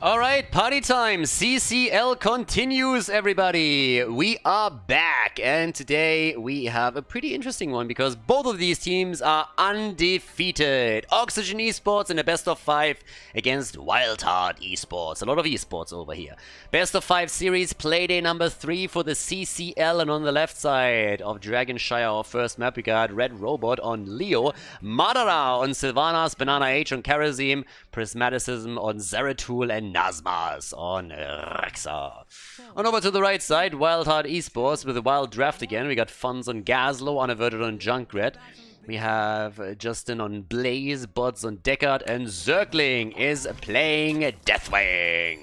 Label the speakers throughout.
Speaker 1: Alright, party time! CCL continues, everybody! We are back, and today we have a pretty interesting one because both of these teams are undefeated. Oxygen Esports in a best of 5 against Wildheart Esports. A lot of esports over here. Best of 5 series, Playday number 3 for the CCL, and on the left side of Dragonshire, our first map, we got Red Robot on Leo, Madara on Sylvanas, Banana H on Karazim, Prismaticism on Zeratul, and Nazmas on Rexa. On over to the right side, Wildheart Esports with a wild draft again. We got Funds on Gazlo, Unaverted on Junkrat. We have Justin on Blaze, Bods on Deckard, and Zergling is playing Deathwing.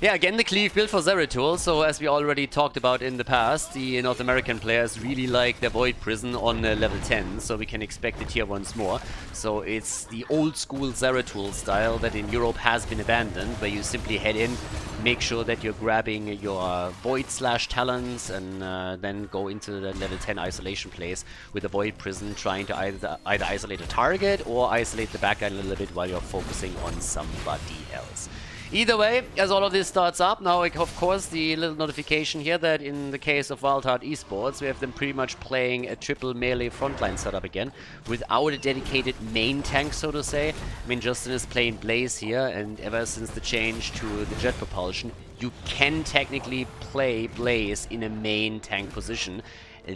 Speaker 1: Yeah, again, the cleave build for Zeratul, so as we already talked about in the past, the North American players really like their Void Prison on level 10, so we can expect it here once more. So it's the old school Zeratul style that in Europe has been abandoned, where you simply head in, make sure that you're grabbing your Void/Talons, and then go into the level 10 isolation place with the Void Prison, trying to either isolate a target or isolate the backline a little bit while you're focusing on somebody else. Either way, as all of this starts up, now of course the little notification here that in the case of Wildheart Esports, we have them pretty much playing a triple melee frontline setup again, without a dedicated main tank, so to say. I mean, Justin is playing Blaze here, and ever since the change to the jet propulsion, you can technically play Blaze in a main tank position.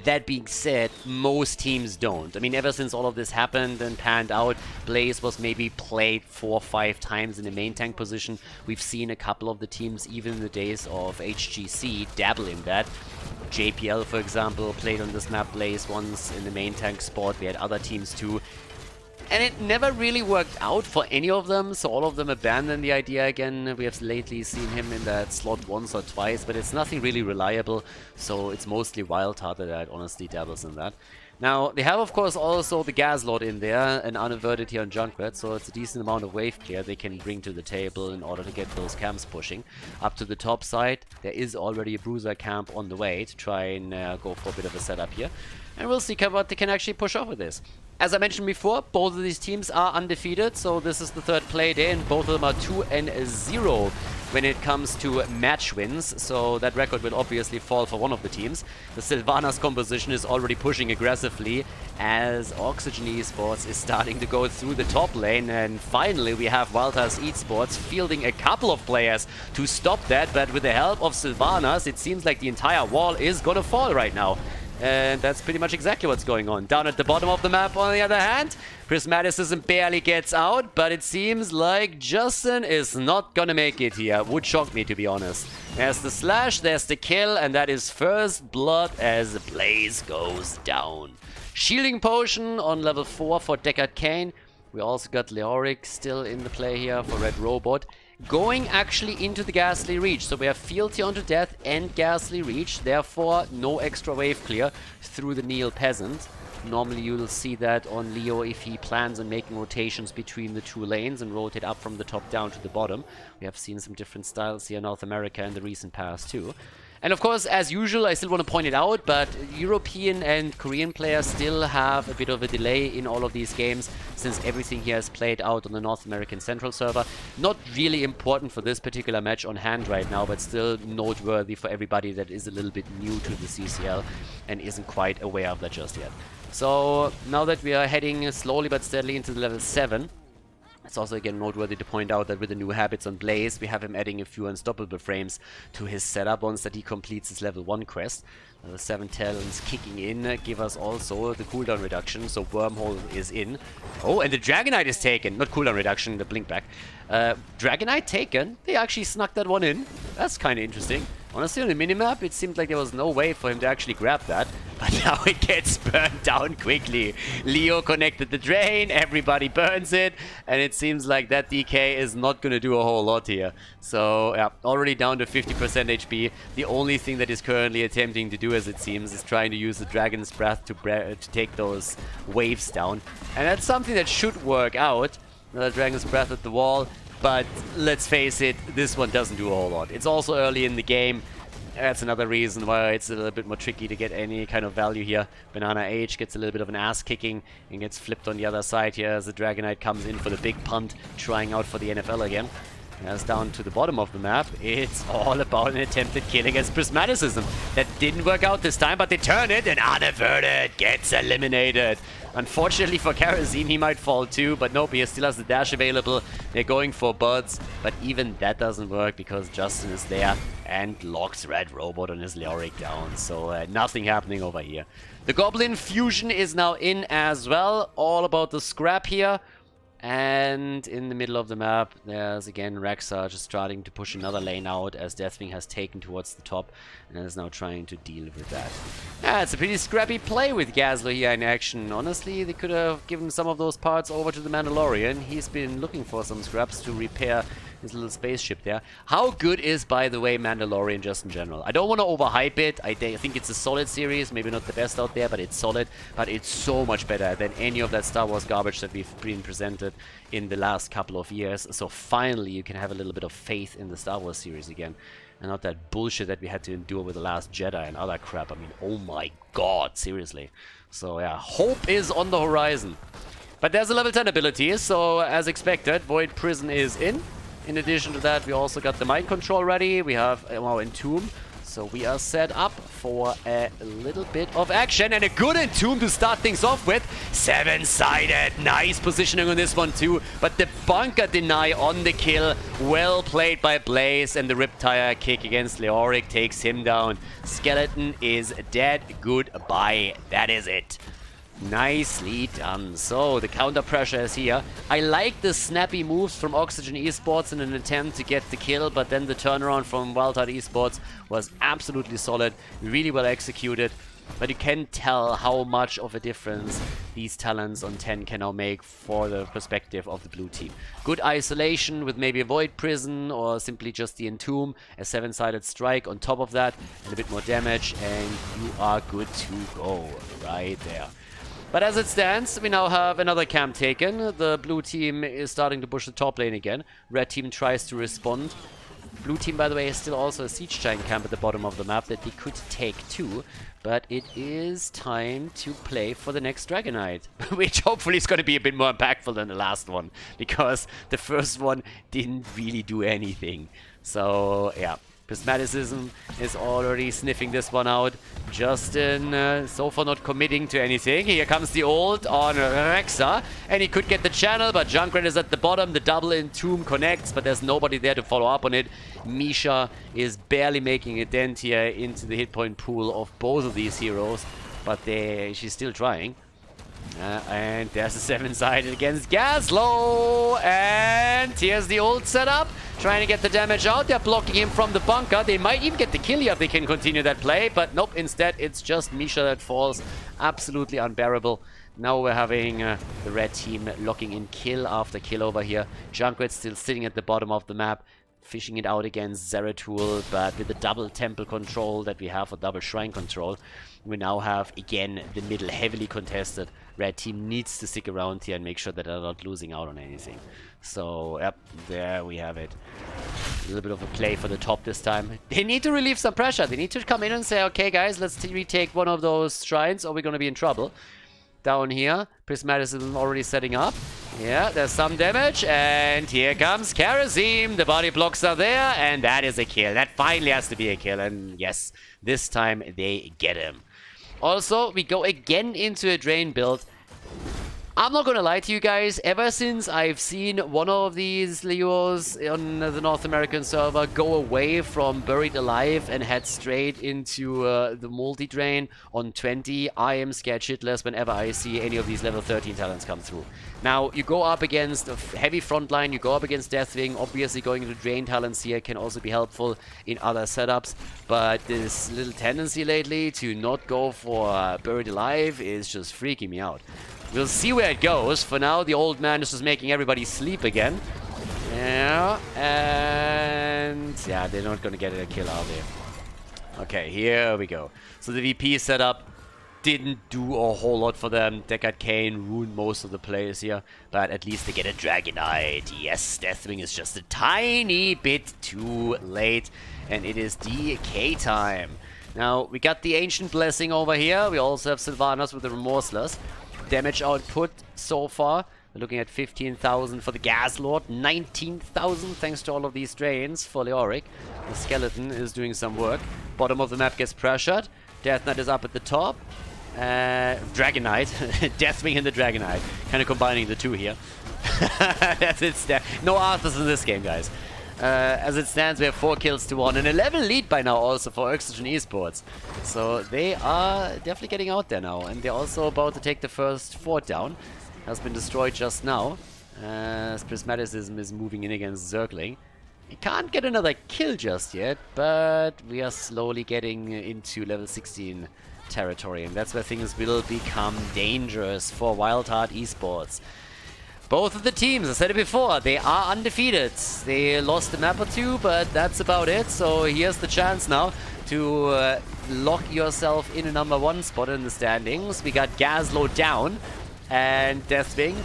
Speaker 1: That being said, most teams don't. I mean, ever since all of this happened and panned out, Blaze was maybe played 4 or 5 times in the main tank position. We've seen a couple of the teams, even in the days of HGC, dabble in that. JPL, for example, played on this map Blaze once in the main tank spot. We had other teams too. And it never really worked out for any of them, so all of them abandoned the idea again. We have lately seen him in that slot once or twice, but it's nothing really reliable, so it's mostly Wildheart that honestly dabbles in that. Now, they have of course also the Gas Lord in there, and Unaverted here on Junkrat, so it's a decent amount of wave clear they can bring to the table in order to get those camps pushing. Up to the top side, there is already a Bruiser camp on the way to try and go for a bit of a setup here. And we'll see what they can actually push off with this. As I mentioned before, both of these teams are undefeated, so this is the third play day, and both of them are 2-0 when it comes to match wins, so that record will obviously fall for one of the teams. The Sylvanas composition is already pushing aggressively as Oxygen Esports is starting to go through the top lane, and finally we have Wildheart Esports fielding a couple of players to stop that, but with the help of Sylvanas, it seems like the entire wall is gonna fall right now. And that's pretty much exactly what's going on. Down at the bottom of the map, on the other hand, Prismaticism barely gets out, but it seems like Justin is not gonna make it here. Would shock me, to be honest. There's the slash, there's the kill, and that is first blood as Blaze goes down. Shielding Potion on level 4 for Deckard Kane. We also got Leoric still in the play here for Red Robot. Going actually into the Ghastly Reach, so we have Fealty onto Death and Ghastly Reach, therefore no extra wave clear through the Neil Peasant. Normally you'll see that on Leo if he plans on making rotations between the two lanes and rotate up from the top down to the bottom. We have seen some different styles here in North America in the recent past too. And of course, as usual, I still want to point it out, but European and Korean players still have a bit of a delay in all of these games, since everything here is played out on the North American Central server. Not really important for this particular match on hand right now, but still noteworthy for everybody that is a little bit new to the CCL and isn't quite aware of that just yet. So now that we are heading slowly but steadily into the level 7, it's also again noteworthy to point out that with the new habits on Blaze, we have him adding a few unstoppable frames to his setup once that he completes his level 1 quest. The 7 talents kicking in give us also the cooldown reduction, so Wormhole is in. Oh, and the Dragonite is taken. Not cooldown reduction, the blink back. Dragonite taken. They actually snuck that one in. That's kind of interesting. Honestly, on the minimap, it seemed like there was no way for him to actually grab that. But now it gets burned down quickly. Leo connected the drain, everybody burns it, and it seems like that DK is not going to do a whole lot here. So, yeah, already down to 50% HP. The only thing that is currently attempting to do, as it seems, is trying to use the Dragon's Breath to take those waves down. And that's something that should work out. Another Dragon's Breath at the wall. But let's face it, this one doesn't do a whole lot. It's also early in the game. That's another reason why it's a little bit more tricky to get any kind of value here. Banana H gets a little bit of an ass kicking and gets flipped on the other side here as the Dragonite comes in for the big punt, trying out for the NFL again. As down to the bottom of the map, it's all about an attempted kill against Prismaticism. That didn't work out this time, but they turn it, and Unaverted gets eliminated. Unfortunately for Karazim, he might fall too, but nope, he still has the dash available. They're going for buds, but even that doesn't work because Justin is there and locks Red Robot on his Leoric down. So nothing happening over here. The Goblin Fusion is now in as well. All about the scrap here. And in the middle of the map, there's again Rexa just starting to push another lane out as Deathwing has taken towards the top and is now trying to deal with that. Yeah, it's a pretty scrappy play with Gazlo here in action. Honestly, they could have given some of those parts over to the Mandalorian. He's been looking for some scraps to repair his little spaceship there. How good is, by the way, Mandalorian just in general? I don't want to overhype it. I think it's a solid series. Maybe not the best out there, but it's solid. But it's so much better than any of that Star Wars garbage that we've been presented in the last couple of years. So finally, you can have a little bit of faith in the Star Wars series again. And not that bullshit that we had to endure with The Last Jedi and other crap. I mean, oh my god, seriously. So yeah, hope is on the horizon. But there's a level 10 ability, so as expected, Void Prison is in. In addition to that, we also got the mind control ready. We have our Entomb. So we are set up for a little bit of action. And a good Entomb to start things off with. 7-sided. Nice positioning on this one too. But the bunker deny on the kill. Well played by Blaze. And the Riptire kick against Leoric takes him down. Skeleton is dead. Goodbye. That is it. Nicely done. So the counter pressure is here. I like the snappy moves from Oxygen Esports in an attempt to get the kill, but then the turnaround from Wildheart Esports was absolutely solid, really well executed. But you can tell how much of a difference these talents on 10 can now make for the perspective of the blue team. Good isolation with maybe a Void Prison or simply just the Entomb, a 7-sided strike on top of that, and a bit more damage, and you are good to go right there. But as it stands, we now have another camp taken. The blue team is starting to push the top lane again. Red team tries to respond. Blue team, by the way, is still also a siege giant camp at the bottom of the map that they could take too. But it is time to play for the next Dragonite, which hopefully is going to be a bit more impactful than the last one, because the first one didn't really do anything. So, yeah. Prismaticism is already sniffing this one out. Justin so far not committing to anything. Here comes the ult on Rexa, and he could get the channel, but Junkrat is at the bottom. The double Entomb connects, but there's nobody there to follow up on it. Misha is barely making a dent here into the hit point pool of both of these heroes, but she's still trying. And there's a 7-sided against Gazlo, and here's the ult setup, trying to get the damage out. They're blocking him from the bunker. They might even get the kill here if they can continue that play, but nope, instead it's just Misha that falls. Absolutely unbearable. Now we're having the red team locking in kill after kill over here. Junkrat's still sitting at the bottom of the map, fishing it out against Zeratul, but with the double temple control that we have, or double shrine control, we now have again the middle heavily contested. Red team needs to stick around here and make sure that they're not losing out on anything. So, yep, there we have it. A little bit of a play for the top this time. They need to relieve some pressure. They need to come in and say, okay guys, let's retake one of those shrines or we're going to be in trouble. Down here, Prismaticism already setting up. Yeah, there's some damage, and here comes Karazim. The body blocks are there, and that is a kill. That finally has to be a kill, and yes, this time they get him. Also, we go again into a Drain build. I'm not gonna lie to you guys, ever since I've seen one of these Leos on the North American server go away from Buried Alive and head straight into the multi-drain on 20, I am scared shitless whenever I see any of these level 13 talents come through. Now, you go up against a heavy frontline, you go up against Deathwing, obviously going into drain talents here can also be helpful in other setups, but this little tendency lately to not go for Buried Alive is just freaking me out. We'll see where it goes. For now, the old man is just making everybody sleep again. Yeah, and yeah, they're not gonna get a kill out there. Okay, here we go. So the VP setup didn't do a whole lot for them. Deckard Cain ruined most of the plays here, but at least they get a Dragonite. Yes, Deathwing is just a tiny bit too late, and it is DK time. Now, we got the Ancient Blessing over here. We also have Sylvanas with the Remorseless. Damage output so far We're looking at 15,000 for the Gas Lord, 19,000 thanks to all of these drains for Leoric. The Skeleton is doing some work. Bottom of the map gets pressured. Death Knight is up at the top. Dragon Knight. Deathwing and the Dragon Knight. Kind of combining the two here. That's it. No Arthurs in this game, guys. As it stands, we have 4 kills to 1. And a level lead by now also for Oxygen Esports. So they are definitely getting out there now. And they're also about to take the first fort down. Has been destroyed just now. As Prismaticism is moving in against Zergling. We can't get another kill just yet, but we are slowly getting into level 16 territory. And that's where things will become dangerous for Wildheart Esports. Both of the teams, I said it before, they are undefeated. They lost a map or 2, but that's about it. So here's the chance now to lock yourself in a #1 spot in the standings. We got Gaslow down, and Deathwing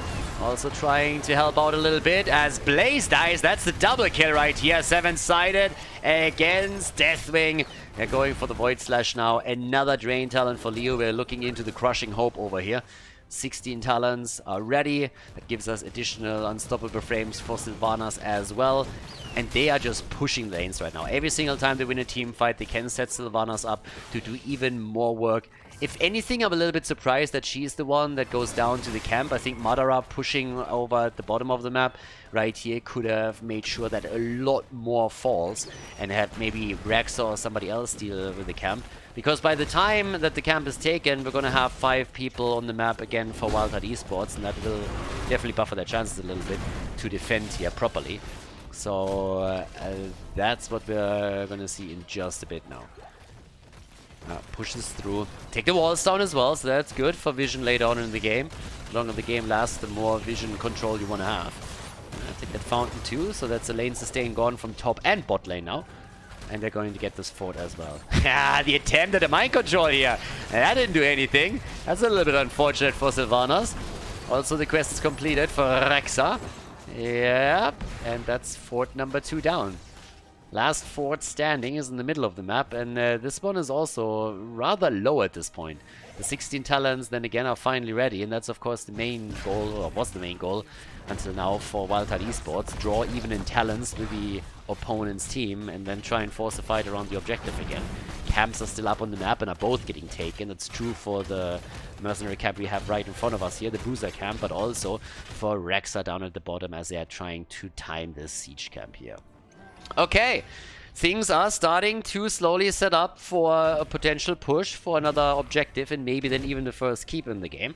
Speaker 1: also trying to help out a little bit as Blaze dies. That's the double kill right here. 7-sided against Deathwing. They're going for the Void Slash now. Another Drain Talent for Leo. We're looking into the Crushing Hope over here. 16 talents are ready. That gives us additional unstoppable frames for Sylvanas as well. And they are just pushing lanes right now. Every single time they win a team fight, they can set Sylvanas up to do even more work. If anything, I'm a little bit surprised that she's the one that goes down to the camp. I think Madara pushing over at the bottom of the map right here could have made sure that a lot more falls and had maybe Rexa or somebody else deal with the camp. Because by the time that the camp is taken, we're going to have 5 people on the map again for Wildheart Esports, and that will definitely buffer their chances a little bit to defend here properly. So that's what we're going to see in just a bit now. Pushes through. Take the walls down as well, so that's good for vision later on in the game. The longer the game lasts, the more vision control you want to have. Take that fountain too, so that's a lane sustain gone from top and bot lane now. And they're going to get this fort as well. The attempt at a mind control here. That didn't do anything. That's a little bit unfortunate for Sylvanas. Also, the quest is completed for Rexa. Yep. And that's fort number 2 down. Last fort standing is in the middle of the map. And this one is also rather low at this point. The 16 talents, then again, are finally ready. And that's, of course, the main goal, or was the main goal until now for Wildheart Esports. Draw even in talents with the opponent's team and then try and force a fight around the objective again. Camps are still up on the map and are both getting taken. That's true for the mercenary camp we have right in front of us here, the Boozer camp, but also for Rexa down at the bottom as they are trying to time this siege camp here. Okay, things are starting to slowly set up for a potential push for another objective and maybe then even the first keep in the game.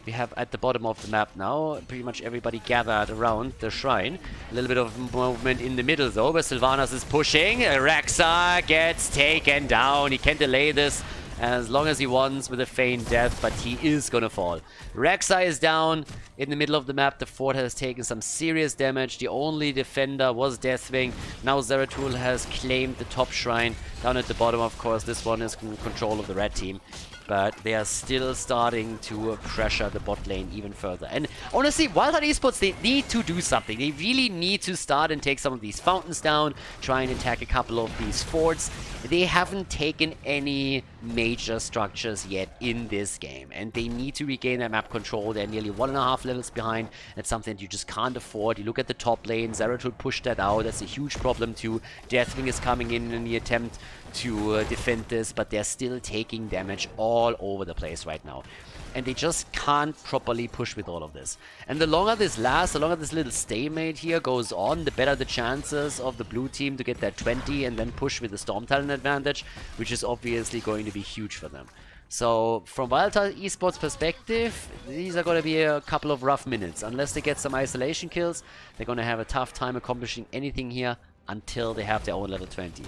Speaker 1: We have at the bottom of the map now pretty much everybody gathered around the shrine. A little bit of movement in the middle though, where Sylvanas is pushing. Rexa gets taken down. He can delay this as long as he wants with a feigned death, but he is gonna fall. Rexa is down in the middle of the map. The fort has taken some serious damage. The only defender was Deathwing. Now Zeratul has claimed the top shrine. Down at the bottom, of course, this one is in control of the red team. But they are still starting to pressure the bot lane even further. And honestly, Wildheart Esports, they need to do something. They really need to start and take some of these fountains down, try and attack a couple of these forts. They haven't taken any major structures yet in this game. And they need to regain their map control. They're nearly 1.5 levels behind. That's something that you just can't afford. You look at the top lane, Zeratul pushed that out. That's a huge problem too. Deathwing is coming in the attempt to defend this, but they're still taking damage all over the place right now. And they just can't properly push with all of this. And the longer this lasts, the longer this little stalemate here goes on, the better the chances of the blue team to get that 20 and then push with the Storm Talent advantage, which is obviously going to be huge for them. So, from Wildheart Esports perspective, these are going to be a couple of rough minutes. Unless they get some isolation kills, they're going to have a tough time accomplishing anything here until they have their own level 20.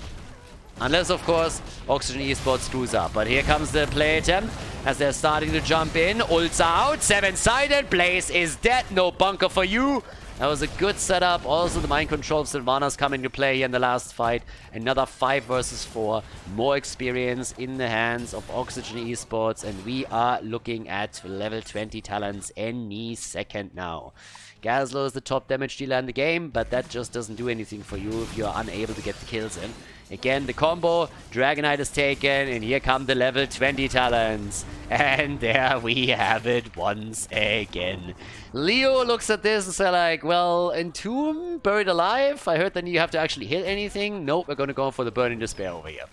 Speaker 1: Unless, of course, Oxygen Esports screws up. But here comes the play attempt as they're starting to jump in. Ults out. 7-sided. Blaze is dead. No bunker for you. That was a good setup. Also, the mind control of Sylvanas come into play here in the last fight. Another 5 versus 4. More experience in the hands of Oxygen Esports. And we are looking at level 20 talents any second now. Gazlo is the top damage dealer in the game, but that just doesn't do anything for you if you're unable to get the kills in. Again, the combo, Dragonite is taken, and here come the level 20 talents. And there we have it once again. Leo looks at this and says like, well, Entomb, Buried Alive, I heard that you have to actually hit anything. Nope, we're gonna go for the Burning Despair over here.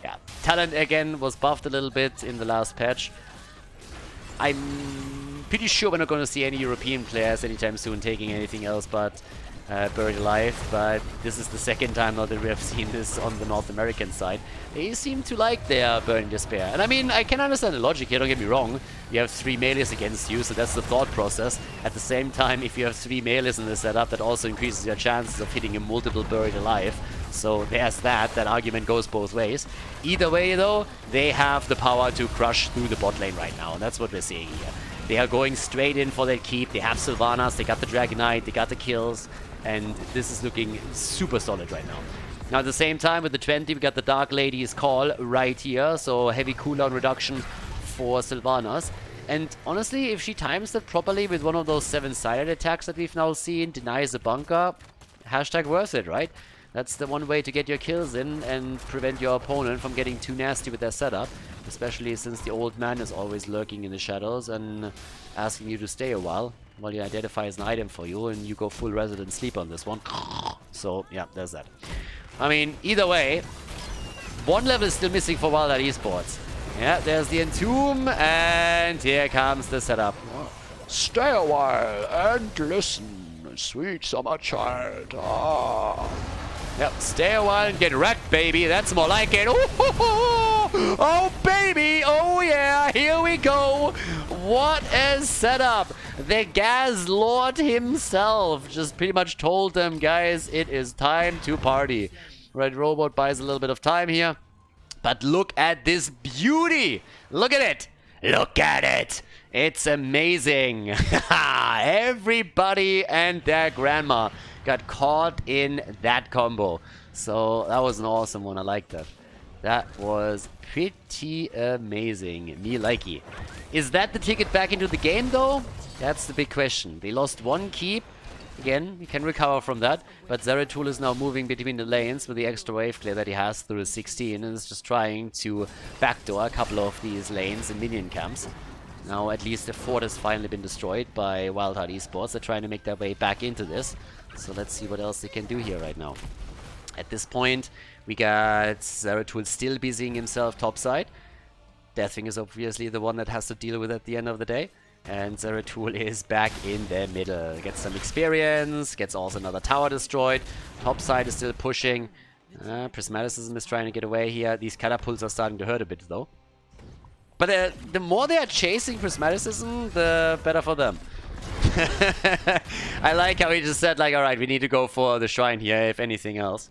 Speaker 1: Yeah, talent again was buffed a little bit in the last patch. I'm pretty sure we're not going to see any European players anytime soon taking anything else but Buried Alive, but this is the second time now that we have seen this on the North American side. They seem to like their Burning Despair. And I mean, I can understand the logic here, don't get me wrong. You have 3 melees against you, so that's the thought process. At the same time, if you have 3 melees in the setup, that also increases your chances of hitting a multiple Buried Alive. So there's that. That argument goes both ways. Either way, though, they have the power to crush through the bot lane right now, and that's what we're seeing here. They are going straight in for their keep. They have Sylvanas, they got the Dragonite, they got the kills, and this is looking super solid right now. Now at the same time, with the 20, we got the Dark Lady's Call right here, so heavy cooldown reduction for Sylvanas. And honestly, if she times that properly with one of those 7-sided attacks that we've now seen, denies the bunker, hashtag worth it, right? That's the one way to get your kills in and prevent your opponent from getting too nasty with their setup, especially since the old man is always lurking in the shadows and asking you to stay a while he identifies an item for you and you go full resident sleep on this one. So yeah, there's that. I mean, either way, one level is still missing for Wildheart Esports. Yeah, there's the Entomb, and here comes the setup.
Speaker 2: Stay a while and listen, sweet summer child. Ah.
Speaker 1: Yep, stay a while and get wrecked, baby. That's more like it. Oh, baby. Oh, yeah. Here we go. What a setup. The Gaz Lord himself just pretty much told them, guys, it is time to party. Red Robot buys a little bit of time here. But look at this beauty. Look at it. Look at it. It's amazing. Everybody and their grandma got caught in that combo. So that was an awesome one. I like that. That was pretty amazing. Me likey. Is that the ticket back into the game though? That's the big question. They lost 1 keep. Again, you can recover from that. But Zeratul is now moving between the lanes with the extra wave clear that he has through the 16 and is just trying to backdoor a couple of these lanes and minion camps. Now at least the fort has finally been destroyed by Wildheart Esports. They're trying to make their way back into this. So let's see what else they can do here right now. At this point, we got Zeratul still busying himself topside. Deathwing is obviously the one that has to deal with it at the end of the day. And Zeratul is back in the middle. Gets some experience, gets also another tower destroyed. Topside is still pushing. Prismaticism is trying to get away here. These catapults are starting to hurt a bit though. But the more they are chasing Prismaticism, the better for them. I like how he just said, like, alright, we need to go for the shrine here, if anything else.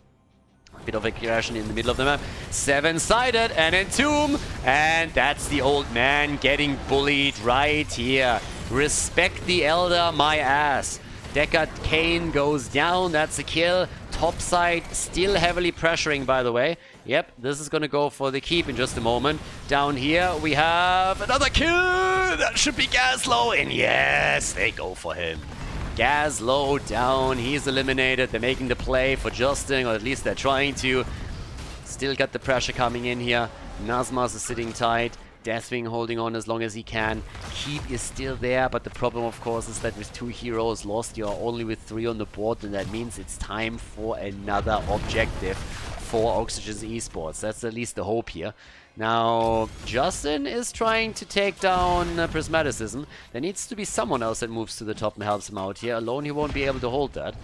Speaker 1: Bit of aggression in the middle of the map. 7-sided and Entomb. And that's the old man getting bullied right here. Respect the elder, my ass. Deckard Kane goes down. That's a kill. Topside still heavily pressuring, by the way. Yep, this is going to go for the keep in just a moment. Down here, we have another kill. That should be Gazlo. And yes, they go for him. Gazlo down. He's eliminated. They're making the play for Justin, or at least they're trying to. Still got the pressure coming in here. Nazmas is sitting tight. Deathwing holding on as long as he can. Keep is still there, but the problem, of course, is that with 2 heroes lost, you're only with 3 on the board, and that means it's time for another objective for Oxygen's Esports. That's at least the hope here. Now, Justin is trying to take down Prismaticism. There needs to be someone else that moves to the top and helps him out here. Alone, he won't be able to hold that.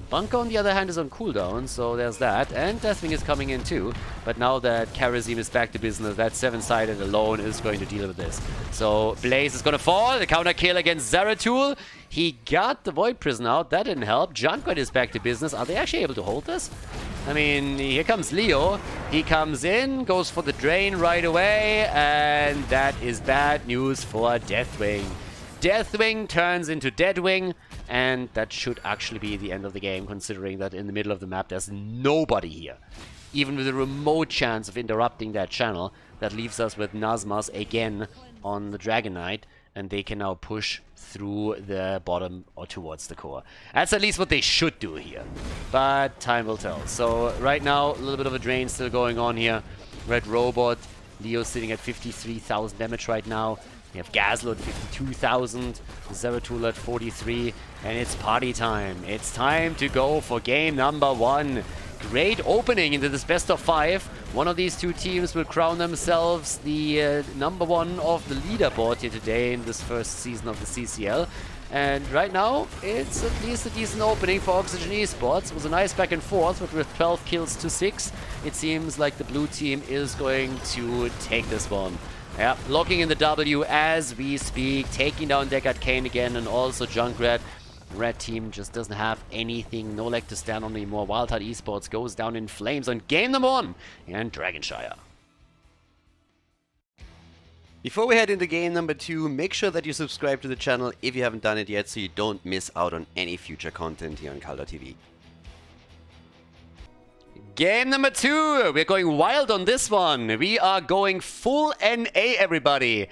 Speaker 1: Bunker, on the other hand, is on cooldown, so there's that. And Deathwing is coming in too. But now that Karazim is back to business, that 7-sided alone is going to deal with this. So Blaze is going to fall. The counter kill against Zeratul. He got the Void Prison out. That didn't help. Junkrat is back to business. Are they actually able to hold this? I mean, here comes Leo. He comes in, goes for the drain right away. And that is bad news for Deathwing. Deathwing turns into Deadwing. And that should actually be the end of the game, considering that in the middle of the map there's nobody here. Even with a remote chance of interrupting that channel, that leaves us with Nazmas again on the Dragonite. and they can now push through the bottom or towards the core. That's at least what they should do here, but time will tell. So right now, a little bit of a drain still going on here. Red Robot, Leo sitting at 53,000 damage right now. We have Gazlo at 52,000, Zeratul at 43, and it's party time. It's time to go for game number 1. Great opening into this best of 5. One of these two teams will crown themselves the number 1 of the leaderboard here today in this first season of the CCL. And right now, it's at least a decent opening for Oxygen Esports. It was a nice back and forth, but with 12 kills to 6, it seems like the blue team is going to take this one. Yeah, locking in the W as we speak, taking down Deckard Kane again, and also Junkrat. Red team just doesn't have anything, no leg to stand on anymore. Wildheart Esports goes down in flames on game number 1 and Dragonshire.
Speaker 3: Before we head into game number 2, make sure that you subscribe to the channel if you haven't done it yet so you don't miss out on any future content here on Khaldor TV.
Speaker 1: Game number 2, we're going wild on this one. We are going full NA, everybody.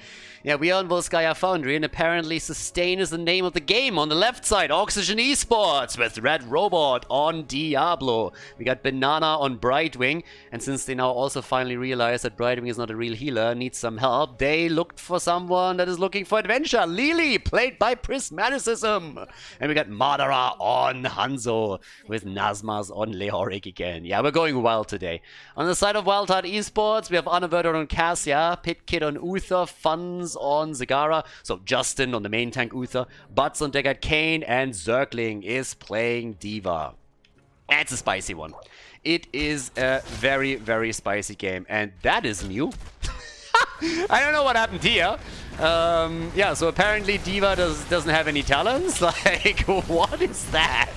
Speaker 1: Yeah, we are on Volskaya Foundry, and apparently Sustain is the name of the game. On the left side, Oxygen Esports with Red Robot on Diablo. We got Banana on Brightwing, and since they now also finally realized that Brightwing is not a real healer, needs some help, they looked for someone that is looking for adventure. Lily, played by Prismaticism. And we got Madara on Hanzo with Nazmas on Leoric again. Yeah, we're going wild today. On the side of Wildheart Esports, we have Anaverter on Cassia, Pitkid on Uther, Funds on Zagara, so Justin on the main tank Uther, Butts on Deckard Kane, and Zergling is playing Diva. It's a spicy one. It is a very, very spicy game, and that is new. I don't know what happened here. Yeah, so apparently Diva doesn't have any talents. Like, what is that?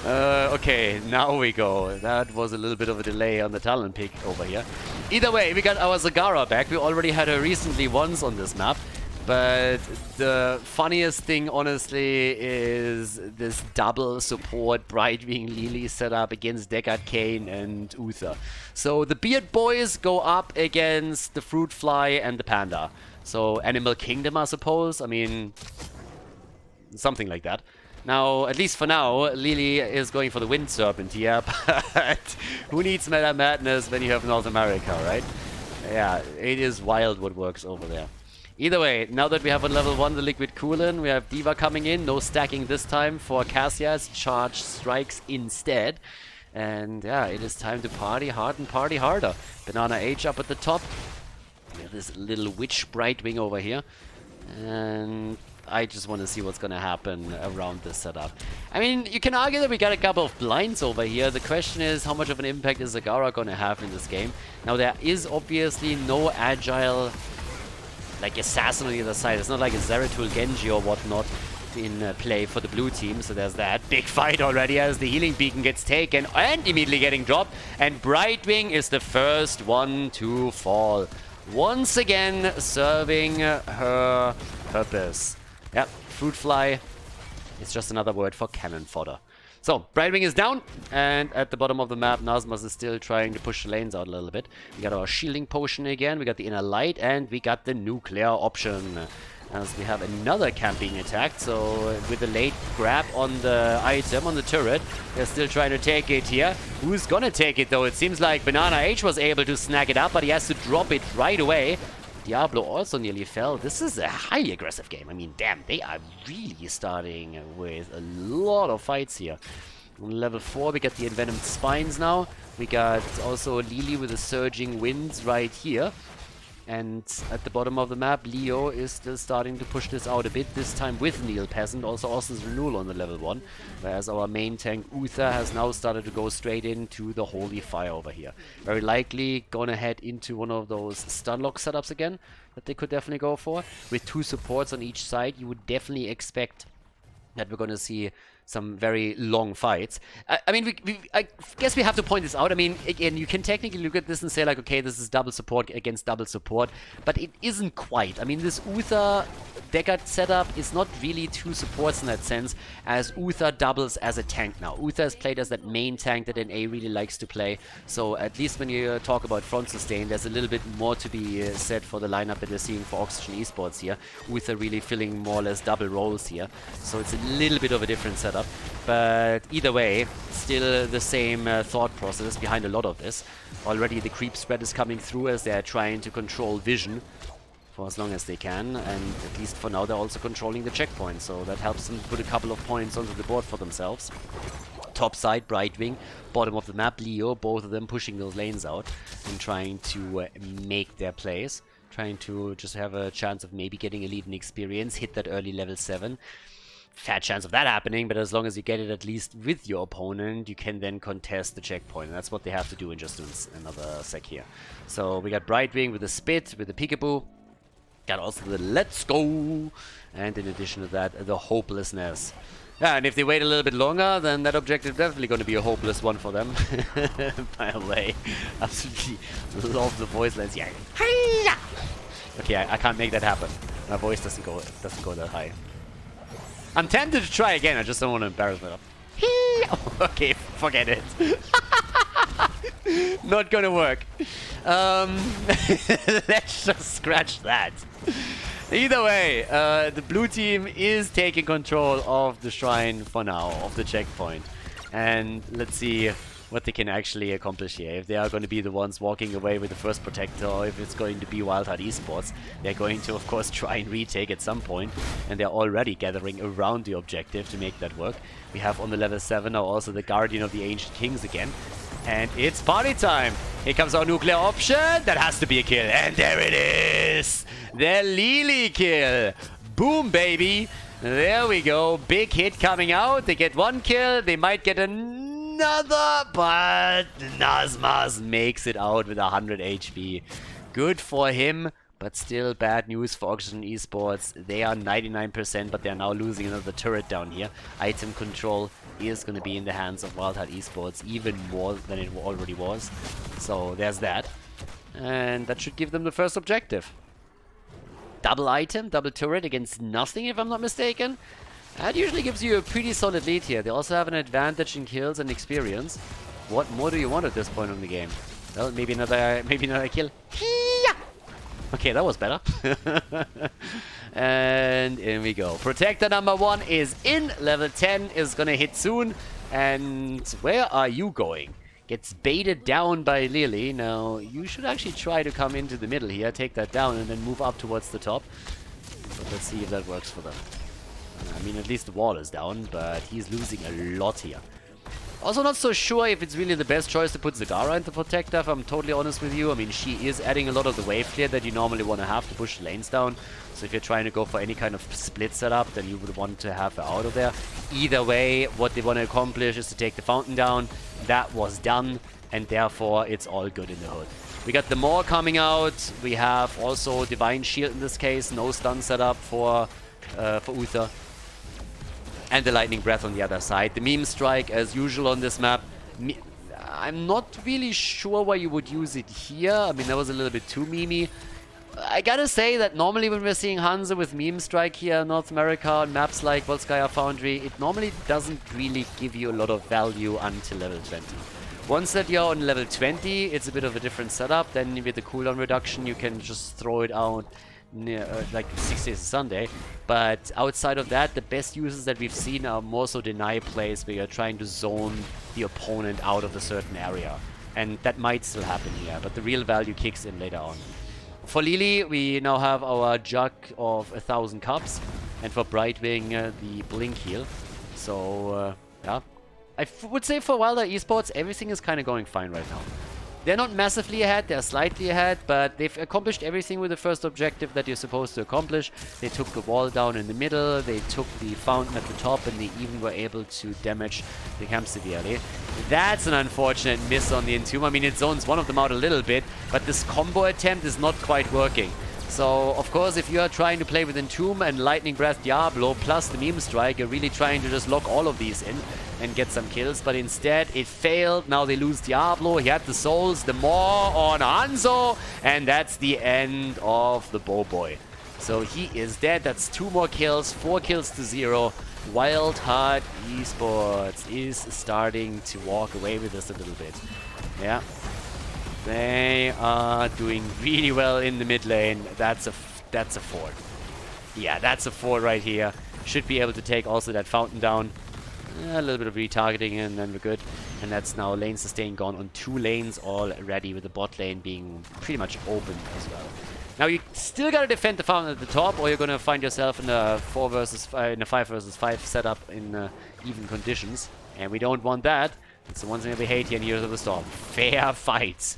Speaker 1: Okay, now we go. That was a little bit of a delay on the talent pick over here. Either way, we got our Zagara back. We already had her recently once on this map. But the funniest thing, honestly, is this double support Brightwing Lily setup against Deckard Kane and Uther. So the Beard Boys go up against the Fruit Fly and the Panda. So Animal Kingdom, I suppose. I mean, something like that. Now, at least for now, Lily is going for the Wind Serpent here, but who needs Meta Madness when you have North America, right? Yeah, it is wild what works over there. Either way, now that we have on level 1 the Liquid Coolant, we have Diva coming in, no stacking this time for Cassia's charge strikes instead. And yeah, it is time to party hard and party harder. Banana H up at the top. We have this little witch Brightwing over here. And I just want to see what's going to happen around this setup. I mean, you can argue that we got a couple of blinds over here. The question is, how much of an impact is Zagara going to have in this game? Now, there is obviously no agile, like, assassin on the other side. It's not like a Zeratul Genji or whatnot in play for the blue team. So there's that. Big fight already as the healing beacon gets taken and immediately getting dropped. And Brightwing is the first one to fall. Once again, serving her purpose. Yep, Fruit Fly is just another word for cannon fodder. So, Brightwing is down, and at the bottom of the map, Nazmas is still trying to push the lanes out a little bit. We got our shielding potion again, we got the inner light, and we got the nuclear option. As we have another camp being attacked, so with a late grab on the item, on the turret, they're still trying to take it here. Who's gonna take it though? It seems like Banana H was able to snag it up, but he has to drop it right away. Diablo also nearly fell. This is a highly aggressive game. I mean, damn, they are really starting with a lot of fights here. On level 4, we got the Envenomed Spines now. We got also Lily with the Surging Winds right here. And at the bottom of the map, Leo is still starting to push this out a bit, this time with Neil Peasant, also Austin's Renewal on the level 1. Whereas our main tank, Uther, has now started to go straight into the Holy Fire over here. Very likely gonna head into one of those stunlock setups again, that they could definitely go for. With 2 supports on each side, you would definitely expect that we're gonna see some very long fights. I mean, I guess we have to point this out. I mean, again, you can technically look at this and say, like, okay, this is double support against double support, but it isn't quite. I mean, this Uther Deckard setup is not really two supports in that sense, as Uther doubles as a tank now. Uther is played as that main tank that NA really likes to play, so at least when you talk about front sustain, there's a little bit more to be said for the lineup that we're seeing for Oxygen Esports here. Uther really filling more or less double roles here, so it's a little bit of a different setup. But either way, still the same thought process behind a lot of this. Already the creep spread is coming through as they're trying to control vision for as long as they can, and at least for now they're also controlling the checkpoint, so that helps them put a couple of points onto the board for themselves. Top side, Brightwing, bottom of the map, Leo, both of them pushing those lanes out and trying to make their plays, trying to just have a chance of maybe getting a lead in experience, hit that early level 7. Fair chance of that happening, but as long as you get it at least with your opponent, you can then contest the checkpoint, and that's what they have to do in just another sec here. So we got Brightwing with the spit, with the peekaboo, got also the let's go, and in addition to that, the hopelessness. Yeah, and if they wait a little bit longer, then that objective is definitely going to be a hopeless one for them. By the way, absolutely love the voice lines. Yeah. Okay, I can't make that happen. My voice doesn't go that high. I'm tempted to try again. I just don't want to embarrass myself. Okay, forget it. Not gonna work. Let's just scratch that. Either way, the blue team is taking control of the shrine for now, of the checkpoint. And let's see what they can actually accomplish here. If they are going to be the ones walking away with the first protector, or if it's going to be Wildheart Esports, they're going to, of course, try and retake at some point, and they're already gathering around the objective to make that work. We have on the level 7 now also the Guardian of the Ancient Kings again, and it's party time. Here comes our nuclear option. That has to be a kill, and there it is! The Lily kill! Boom, baby! There we go. Big hit coming out. They get one kill. They might get another, but Nazmas makes it out with 100 HP. Good for him, but still bad news for Oxygen Esports. They are 99%, but they're now losing another turret down here. Item control is going to be in the hands of Wildheart Esports, even more than it already was. So there's that. And that should give them the first objective. Double item, double turret against nothing, if I'm not mistaken. That usually gives you a pretty solid lead here. They also have an advantage in kills and experience. What more do you want at this point in the game? Well, maybe another kill. Okay, that was better. And in we go. Protector number 1 is in. Level 10 is gonna hit soon. And where are you going? Gets baited down by Lily. Now, you should actually try to come into the middle here, take that down, and then move up towards the top. But let's see if that works for them. I mean, at least the wall is down, but he's losing a lot here. Also not so sure if it's really the best choice to put Zagara into Protector, if I'm totally honest with you. I mean, she is adding a lot of the wave clear that you normally want to have to push the lanes down. So if you're trying to go for any kind of split setup, then you would want to have her out of there. Either way, what they want to accomplish is to take the fountain down. That was done, and therefore it's all good in the hood. We got the Maw coming out. We have also Divine Shield in this case. No stun setup for Uther. And the Lightning Breath on the other side. The Meme Strike, as usual on this map. I'm not really sure why you would use it here. I mean, that was a little bit too memey. I gotta say that normally when we're seeing Hanzo with Meme Strike here in North America on maps like Volskaya Foundry, it normally doesn't really give you a lot of value until level 20. Once that you're on level 20, it's a bit of a different setup. Then with the cooldown reduction, you can just throw it out like 6 days a Sunday. But outside of that, the best uses that we've seen are more so deny plays where you're trying to zone the opponent out of a certain area. And that might still happen here, but the real value kicks in later on. For Lily, we now have our jug of 1,000 cups, and for Brightwing, the blink heal. So, yeah. I would say for Wildheart Esports, everything is kind of going fine right now. They're not massively ahead, they're slightly ahead, but they've accomplished everything with the first objective that you're supposed to accomplish. They took the wall down in the middle, they took the fountain at the top, and they even were able to damage the camp severely. That's an unfortunate miss on the Entomb. I mean, it zones one of them out a little bit, but this combo attempt is not quite working. So, of course, if you are trying to play with Entomb and Lightning Breath Diablo plus the Meme Strike, you're really trying to just lock all of these in and get some kills. But instead, it failed. Now they lose Diablo. He had the souls, the Maw on Hanzo. And that's the end of the Boy. So he is dead. That's 2 more kills, 4 kills to 0. Wildheart Esports is starting to walk away with this a little bit. Yeah. They are doing really well in the mid lane. That's a fort. Yeah, that's a fort right here. Should be able to take also that fountain down. A little bit of retargeting and then we're good. And that's now lane sustain gone on 2 lanes already, with the bot lane being pretty much open as well. Now you still gotta defend the fountain at the top, or you're gonna find yourself in a 5 versus 5 setup in even conditions, and we don't want that. It's the one thing that we hate here in Heroes of the Storm: fair fights.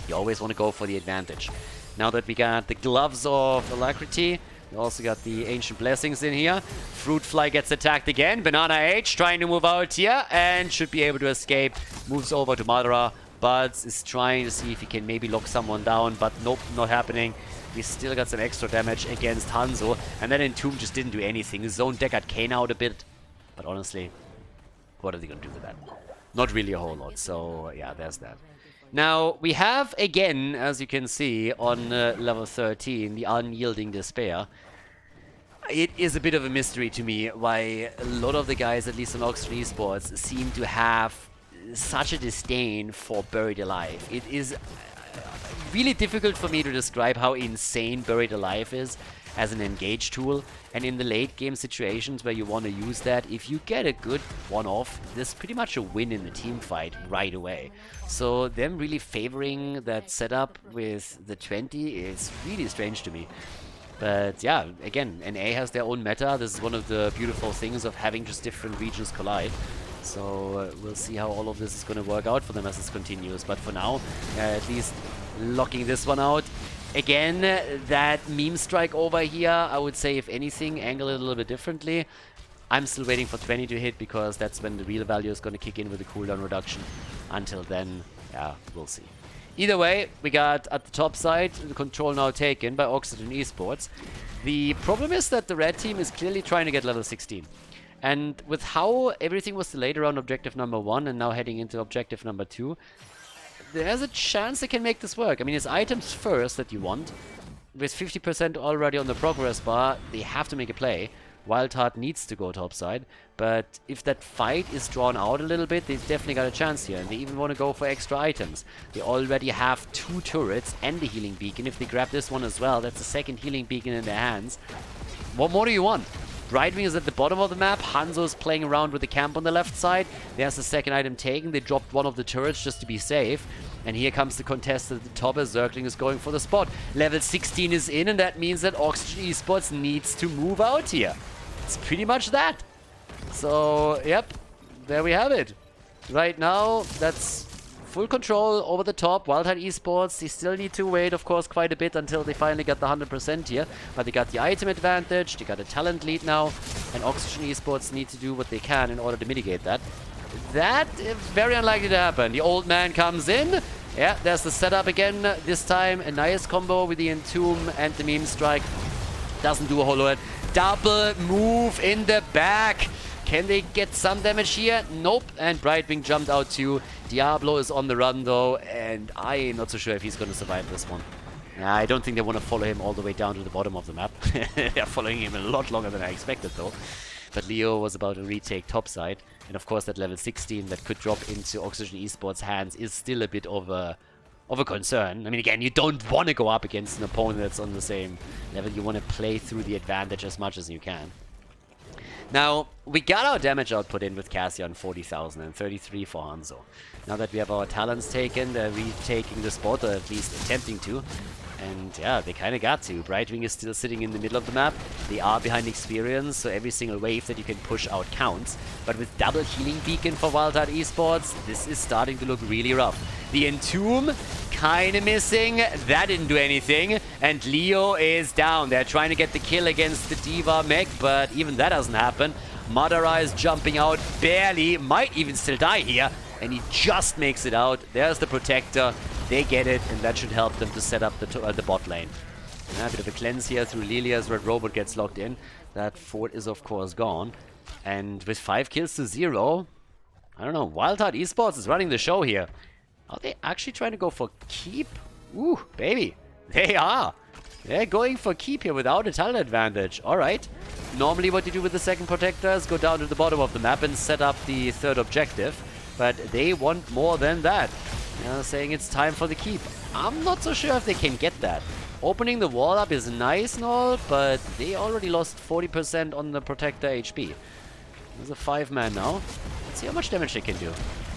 Speaker 1: You always want to go for the advantage. Now that we got the gloves of alacrity, we also got the ancient blessings in here. Fruit Fly gets attacked again. Banana H trying to move out here and should be able to escape. Moves over to Madara. Buds is trying to see if he can maybe lock someone down, but nope, not happening. We still got some extra damage against Hanzo, and then Entomb just didn't do anything. His zone deck got Kane out a bit, but honestly, what are they going to do with that? Not really a whole lot, so yeah, there's that. Now, we have, again, as you can see, on level 13, the Unyielding Despair. It is a bit of a mystery to me why a lot of the guys, at least on Oxygen Esports, seem to have such a disdain for Buried Alive. It is really difficult for me to describe how insane Buried Alive is as an engage tool, and in the late game situations where you want to use that, if you get a good one-off, there's pretty much a win in the team fight right away. So them really favoring that setup with the 20 is really strange to me. But yeah, again, NA has their own meta. This is one of the beautiful things of having just different regions collide. So we'll see how all of this is going to work out for them as this continues. But for now, at least locking this one out. Again, that Meme Strike over here, I would say, if anything, angle it a little bit differently. I'm still waiting for 20 to hit, because that's when the real value is going to kick in with the cooldown reduction. Until then, yeah, we'll see. Either way, we got at the top side the control now taken by Oxygen Esports. The problem is that the red team is clearly trying to get level 16. And with how everything was delayed around objective number 1 and now heading into objective number 2, there's a chance they can make this work. I mean, it's items first that you want. With 50% already on the progress bar, they have to make a play. Wildheart needs to go topside, but if that fight is drawn out a little bit, they've definitely got a chance here, and they even want to go for extra items. They already have 2 turrets and the healing beacon. If they grab this one as well, that's the second healing beacon in their hands. What more do you want? Brightwing is at the bottom of the map. Hanzo's playing around with the camp on the left side. There's the second item taken. They dropped one of the turrets just to be safe. And here comes the contest at the top as Zergling is going for the spot. Level 16 is in, and that means that Oxygen Esports needs to move out here. It's pretty much that. So, yep, there we have it. Right now, that's full control over the top. Wildheart Esports, they still need to wait, of course, quite a bit until they finally get the 100% here. But they got the item advantage, they got a talent lead now, and Oxygen Esports need to do what they can in order to mitigate that. That is very unlikely to happen. The old man comes in. Yeah, there's the setup again. This time, a nice combo with the Entomb and the Meme Strike. Doesn't do a whole lot. Double move in the back. Can they get some damage here? Nope. And Brightwing jumped out too. Diablo is on the run though, and I'm not so sure if he's going to survive this one. I don't think they want to follow him all the way down to the bottom of the map. They're following him a lot longer than I expected though. But Leo was about to retake topside. And of course that level 16 that could drop into Oxygen Esports' hands is still a bit of a concern. I mean, again, you don't want to go up against an opponent that's on the same level. You want to play through the advantage as much as you can. Now, we got our damage output in with Cassia on 40,000 and 33 for Hanzo. Now that we have our talents taken, they're retaking the spot, or at least attempting to. And yeah, they kind of got to. Brightwing is still sitting in the middle of the map. They are behind experience, so every single wave that you can push out counts. But with double healing beacon for Wildheart Esports, this is starting to look really rough. The Entomb, kind of missing. That didn't do anything. And Leo is down. They're trying to get the kill against the D.Va mech, but even that doesn't happen. Madara is jumping out barely. Might even still die here. And he just makes it out. There's the Protector. They get it, and that should help them to set up the bot lane. A bit of a cleanse here through Lilia's Red Robot gets locked in. That fort is of course gone. And with 5 kills to 0, I don't know, Wildheart Esports is running the show here. Are they actually trying to go for keep? Ooh, baby. They are. They're going for keep here without a talent advantage. Alright. Normally what you do with the second protector is go down to the bottom of the map and set up the third objective. But they want more than that. Saying it's time for the keep. I'm not so sure if they can get that. Opening the wall up is nice and all, but they already lost 40% on the protector HP. There's a 5-man now. Let's see how much damage they can do.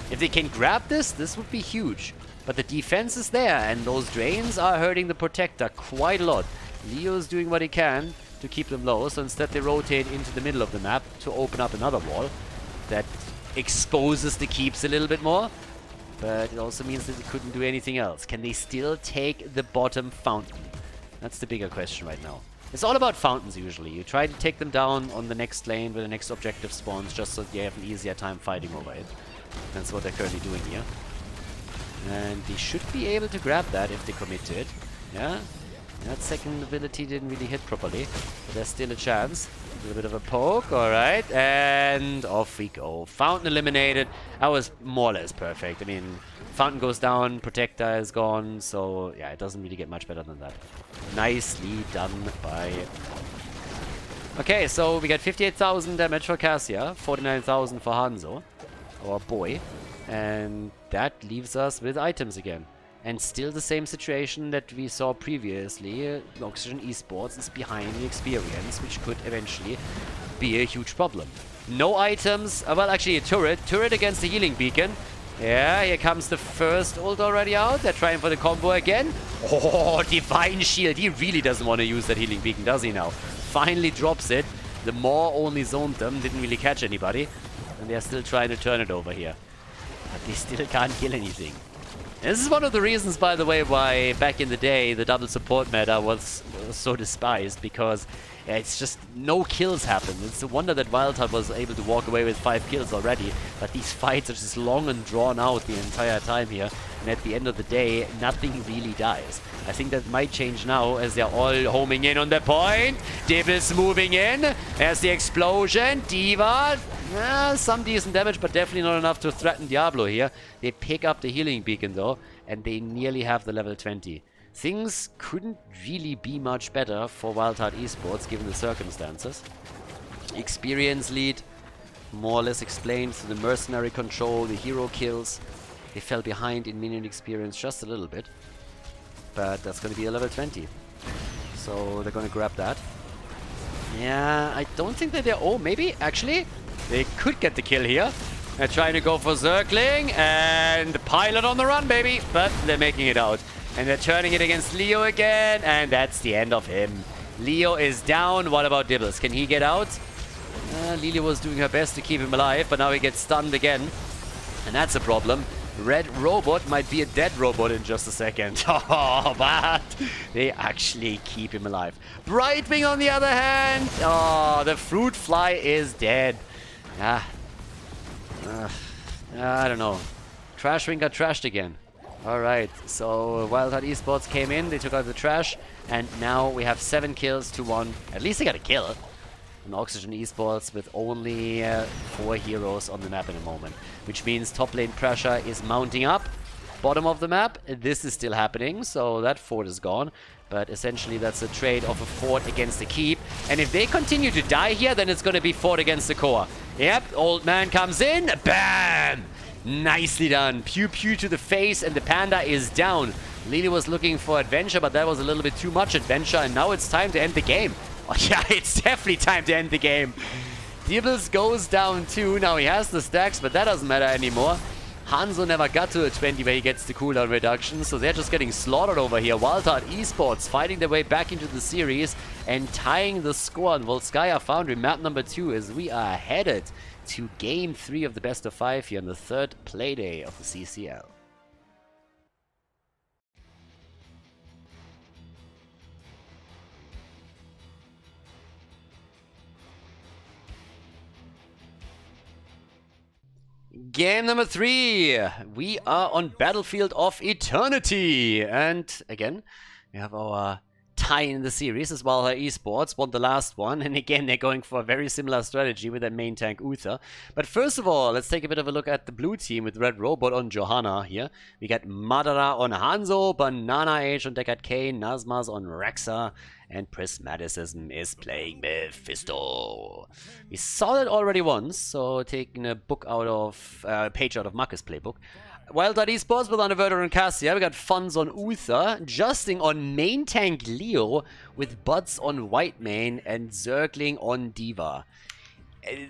Speaker 1: If they can grab this, this would be huge. But the defense is there, and those drains are hurting the protector quite a lot. Leo's doing what he can to keep them low, so instead they rotate into the middle of the map to open up another wall. That exposes the keeps a little bit more. But it also means that they couldn't do anything else. Can they still take the bottom fountain? That's the bigger question right now. It's all about fountains usually. You try to take them down on the next lane where the next objective spawns just so you have an easier time fighting over it. That's what they're currently doing here. And they should be able to grab that if they commit to it. Yeah? That second ability didn't really hit properly. But there's still a chance. A little bit of a poke, alright. And off we go. Fountain eliminated. That was more or less perfect. I mean, fountain goes down, protector is gone. So, yeah, it doesn't really get much better than that. Nicely done by... Okay, so we got 58,000 damage for Cassia. 49,000 for Hanzo. Our boy. And that leaves us with items again. And still the same situation that we saw previously. Oxygen Esports is behind the experience, which could eventually be a huge problem. No items. Well, actually a turret. Turret against the healing beacon. Yeah, here comes the first ult already out. They're trying for the combo again. Oh, Divine Shield. He really doesn't want to use that healing beacon, does he now? Finally drops it. The Maw only zoned them. Didn't really catch anybody. And they're still trying to turn it over here. But they still can't kill anything. And this is one of the reasons, by the way, why back in the day the double support meta was so despised, because it's just no kills happen. It's a wonder that Wildheart was able to walk away with 5 kills already, but these fights are just long and drawn out the entire time here, and at the end of the day, nothing really dies. I think that might change now as they're all homing in on the point. Dibbles moving in. There's the explosion. D.Va. Some decent damage, but definitely not enough to threaten Diablo here. They pick up the healing beacon though, and they nearly have the level 20. Things couldn't really be much better for Wildheart Esports given the circumstances. Experience lead, more or less explained through the mercenary control, the hero kills. They fell behind in minion experience just a little bit. But that's going to be a level 20. So they're going to grab that. Yeah, I don't think that they're... Oh, maybe, actually, they could get the kill here. They're trying to go for circling, and the pilot on the run, baby. But they're making it out. And they're turning it against Leo again, and that's the end of him. Leo is down. What about Dibbles? Can he get out? Lily was doing her best to keep him alive, but now he gets stunned again. And that's a problem. Red Robot might be a dead robot in just a second. Oh, but they actually keep him alive. Brightwing, on the other hand, oh, the fruit fly is dead. I don't know. Trashwing got trashed again. Alright, so Wildheart Esports came in, they took out the trash, and now we have 7 kills to 1. At least they got a kill. And Oxygen Esports with only 4 heroes on the map in a moment. Which means top lane pressure is mounting up. Bottom of the map, this is still happening, so that fort is gone. But essentially that's a trade of a fort against the keep. And if they continue to die here, then it's going to be fort against the core. Yep, old man comes in, bam! Nicely done. Pew pew to the face, and the panda is down. Lily was looking for adventure, but that was a little bit too much adventure, and now it's time to end the game. Oh yeah, it's definitely time to end the game. Dibbles goes down too. Now he has the stacks, but that doesn't matter anymore. Hanzo never got to a 20 where he gets the cooldown reduction, so they're just getting slaughtered over here. Wildheart Esports fighting their way back into the series and tying the score on Volskaya Foundry, map number 2, as we are headed to Game 3 of the best of 5 here on the 3rd Playday of the CCL. Game number 3. We are on Battlefield of Eternity. And again, we have our tie in the series as Wildheart Esports, won the last one, and again they're going for a very similar strategy with their main tank Uther. But first of all, let's take a bit of a look at the blue team with Red Robot on Johanna here. We got Madara on Hanzo, Banana Age on Deckard Kane, Nazmaz on Rexa, and Prismaticism is playing Mephisto. We saw that already once, so taking a book out of page out of Marcus' playbook. Wildheart Esports with Underverter and Cassia. We got Funds on Uther, Justing on main tank Leo, with Buds on White Main, and Zergling on Diva.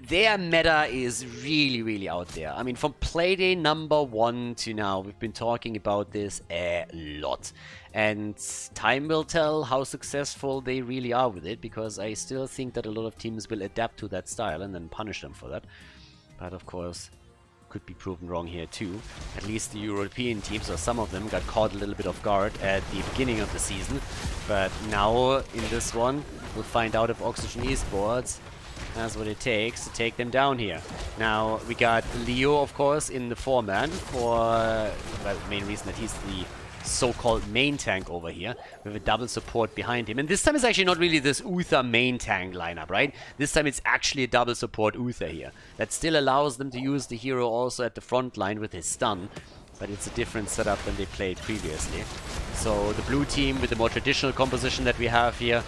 Speaker 1: Their meta is really, really out there. I mean, from Playday number 1 to now, we've been talking about this a lot. And time will tell how successful they really are with it, because I still think that a lot of teams will adapt to that style and then punish them for that. But of course, could be proven wrong here too. At least the European teams, or some of them, got caught a little bit off guard at the beginning of the season. But now, in this one, we'll find out if Oxygen Esports has what it takes to take them down here. Now, we got Leo, of course, in the 4-man for, well, the main reason that he's the so-called main tank over here, with a double support behind him. And this time it's actually not really this Uther main tank lineup, right? This time it's actually a double support Uther here. That still allows them to use the hero also at the front line with his stun, but it's a different setup than they played previously. So the blue team with the more traditional composition that we have here,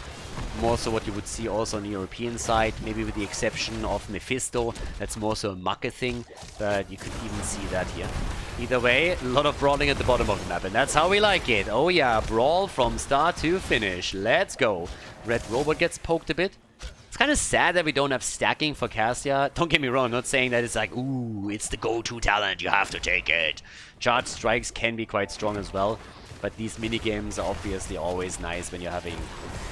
Speaker 1: more so what you would see also on the European side, maybe with the exception of Mephisto. That's more so a Mucka thing, but you could even see that here. Either way, a lot of brawling at the bottom of the map, and that's how we like it. Oh yeah, brawl from start to finish. Let's go. Red Robot gets poked a bit. It's kind of sad that we don't have stacking for Cassia. Don't get me wrong, I'm not saying that it's like, ooh, it's the go-to talent, you have to take it. Charge strikes can be quite strong as well, but these minigames are obviously always nice when you're having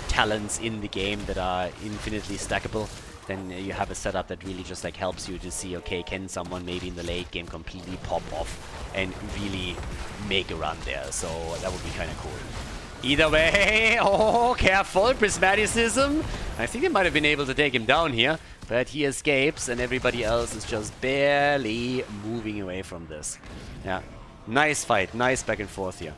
Speaker 1: talents in the game that are infinitely stackable. Then you have a setup that really just like helps you to see, okay, can someone maybe in the late game completely pop off and really make a run there. So that would be kind of cool. Either way, oh, careful, Prismaticism. I think they might have been able to take him down here, but he escapes and everybody else is just barely moving away from this. Yeah, nice fight, nice back and forth here.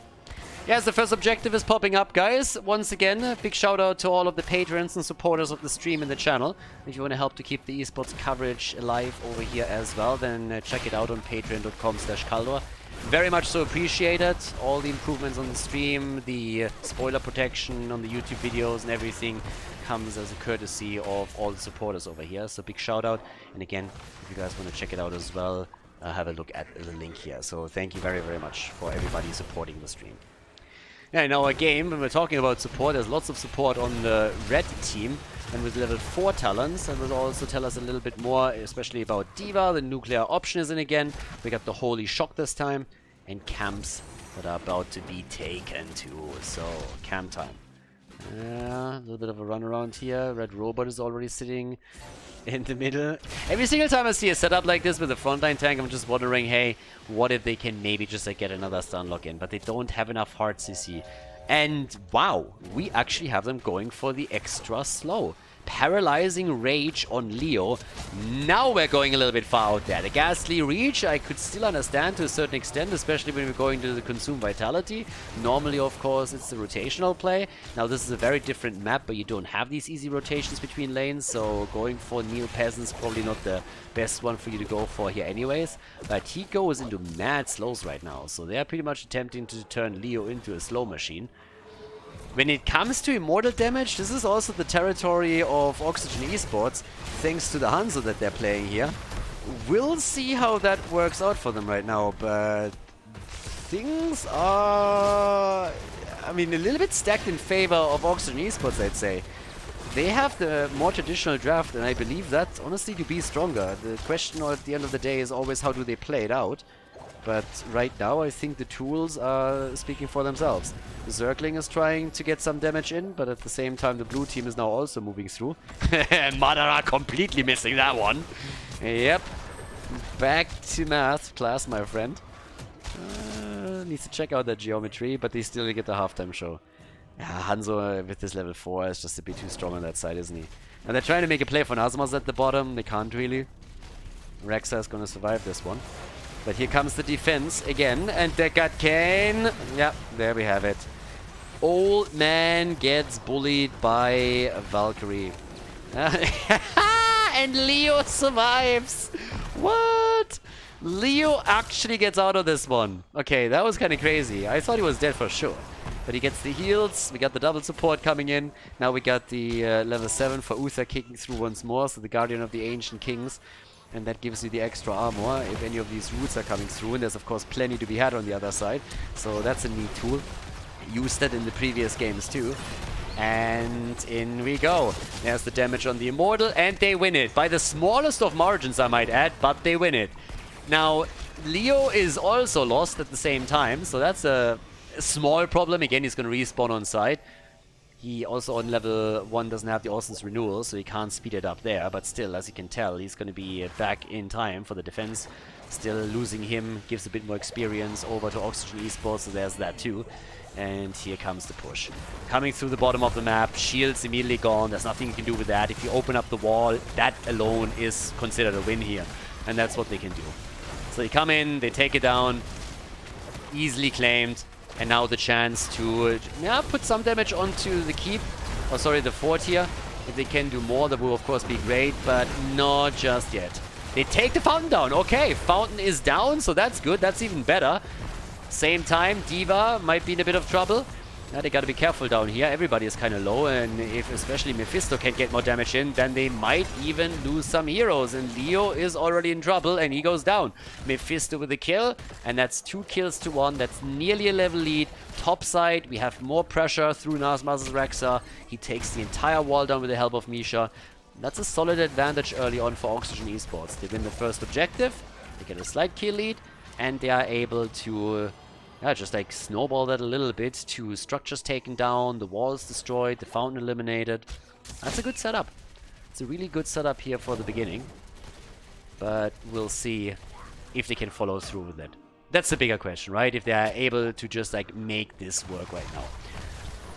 Speaker 1: Yes, the first objective is popping up, guys. Once again, a big shout out to all of the patrons and supporters of the stream and the channel. If you want to help to keep the esports coverage alive over here as well, then check it out on patreon.com/Khaldor. Very much so appreciated. All the improvements on the stream, the spoiler protection on the YouTube videos and everything comes as a courtesy of all the supporters over here. So big shout out. And again, if you guys want to check it out as well, have a look at the link here. So thank you very, very much for everybody supporting the stream. Yeah, in our game, when we're talking about support, there's lots of support on the red team. And with level 4 talents, that will also tell us a little bit more, especially about Diva. The nuclear option is in again. We got the Holy Shock this time. And camps that are about to be taken too. So, camp time. A little bit of a run around here. Red Robot is already sitting in the middle. Every single time I see a setup like this with a frontline tank, I'm just wondering, hey, what if they can maybe just like get another stun lock in? But they don't have enough hard CC. And wow, we actually have them going for the extra slow. Paralyzing Rage on Leo. Now we're going a little bit far out there. The Ghastly Reach I could still understand to a certain extent, especially when we're going to the Consume Vitality. Normally, of course, it's the rotational play. Now this is a very different map, but you don't have these easy rotations between lanes, so going for Neo Peasant's probably not the best one for you to go for here anyways. But he goes into mad slows right now, so they're pretty much attempting to turn Leo into a slow machine. When it comes to immortal damage, this is also the territory of Oxygen Esports, thanks to the Hanzo that they're playing here. We'll see how that works out for them right now, but things are, I mean, a little bit stacked in favor of Oxygen Esports, I'd say. They have the more traditional draft, and I believe that, honestly, to be stronger. The question at the end of the day is always how do they play it out. But right now, I think the tools are speaking for themselves. Zergling is trying to get some damage in, but at the same time, the blue team is now also moving through. Madara completely missing that one. Yep. Back to math class, my friend. Needs to check out that geometry, but they still get the halftime show. Yeah, Hanzo with this level 4 is just a bit too strong on that side, isn't he? And they're trying to make a play for Nazmaz at the bottom. They can't really. Rexa is going to survive this one. But here comes the defense again, and Deckard Kane. Yeah, there we have it. old man gets bullied by Valkyrie. And Leo survives. What? Leo actually gets out of this one. Okay, that was kind of crazy. I thought he was dead for sure. But he gets the heals. We got the double support coming in. Now we got the level 7 for Uther kicking through once more. So the Guardian of the Ancient Kings. And that gives you the extra armor if any of these roots are coming through. And there's of course plenty to be had on the other side. So that's a neat tool. Used that in the previous games too. And in we go. There's the damage on the Immortal. And they win it. By the smallest of margins, I might add. But they win it. Now, Leo is also lost at the same time. So that's a small problem. Again, he's going to respawn on site. He also on level 1 doesn't have the Orson's Renewal, so he can't speed it up there. But still, as you can tell, he's going to be back in time for the defense. Still losing him gives a bit more experience over to Oxygen Esports, so there's that too. And here comes the push. Coming through the bottom of the map, shields immediately gone. There's nothing you can do with that. If you open up the wall, that alone is considered a win here. And that's what they can do. So they come in, they take it down. Easily claimed. And now the chance to put some damage onto the keep. Oh, sorry, the fort here. If they can do more, that will of course be great, but not just yet. They take the fountain down. Okay, fountain is down, so that's good. That's even better. Same time, D.Va might be in a bit of trouble. They gotta be careful down here. Everybody is kind of low, and if especially Mephisto can get more damage in, then they might even lose some heroes. And Leo is already in trouble, and he goes down. Mephisto with a kill, and that's 2 kills to 1. That's nearly a level lead. Top side, we have more pressure through Nazmaz's Rexa. He takes the entire wall down with the help of Misha. That's a solid advantage early on for Oxygen Esports. They win the first objective, they get a slight kill lead, and they are able to just like snowball that a little bit to structures taken down, the walls destroyed, the fountain eliminated. That's a good setup. It's a really good setup here for the beginning. But we'll see if they can follow through with it. That's the bigger question, right? If they are able to just like make this work right now.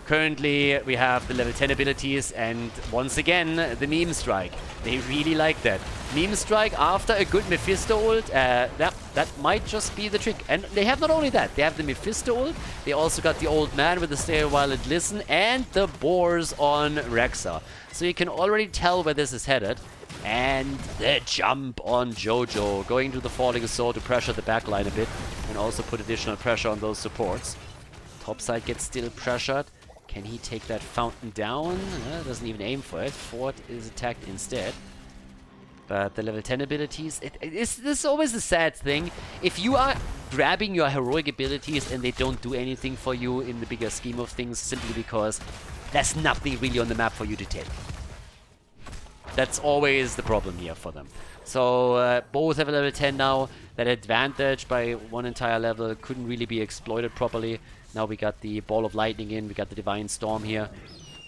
Speaker 1: Currently, we have the level 10 abilities, and once again, the Meme Strike. They really like that. Meme Strike after a good Mephisto ult, that might just be the trick. And they have not only that, they have the Mephisto ult, they also got the Old Man with the Stay a While and Listen, and the Boars on Rexa. So you can already tell where this is headed. And the jump on Jojo, going to the Falling Sword to pressure the backline a bit, and also put additional pressure on those supports. Topside gets still pressured. Can he take that fountain down? Doesn't even aim for it. Fort is attacked instead. But the level 10 abilities, this is always the sad thing. If you are grabbing your heroic abilities and they don't do anything for you in the bigger scheme of things, simply because there's nothing really on the map for you to take. That's always the problem here for them. So both have a level 10 now. That advantage by 1 entire level couldn't really be exploited properly. Now we got the Ball of Lightning in, we got the Divine Storm here.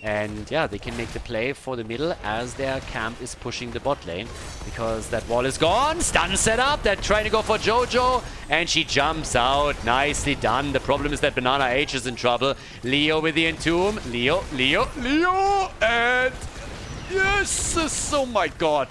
Speaker 1: And yeah, they can make the play for the middle as their camp is pushing the bot lane. Because that wall is gone. Stun set up. They're trying to go for Jojo. And she jumps out. Nicely done. The problem is that Banana H is in trouble. Leo with the Entomb. Leo. And yes! Oh my god.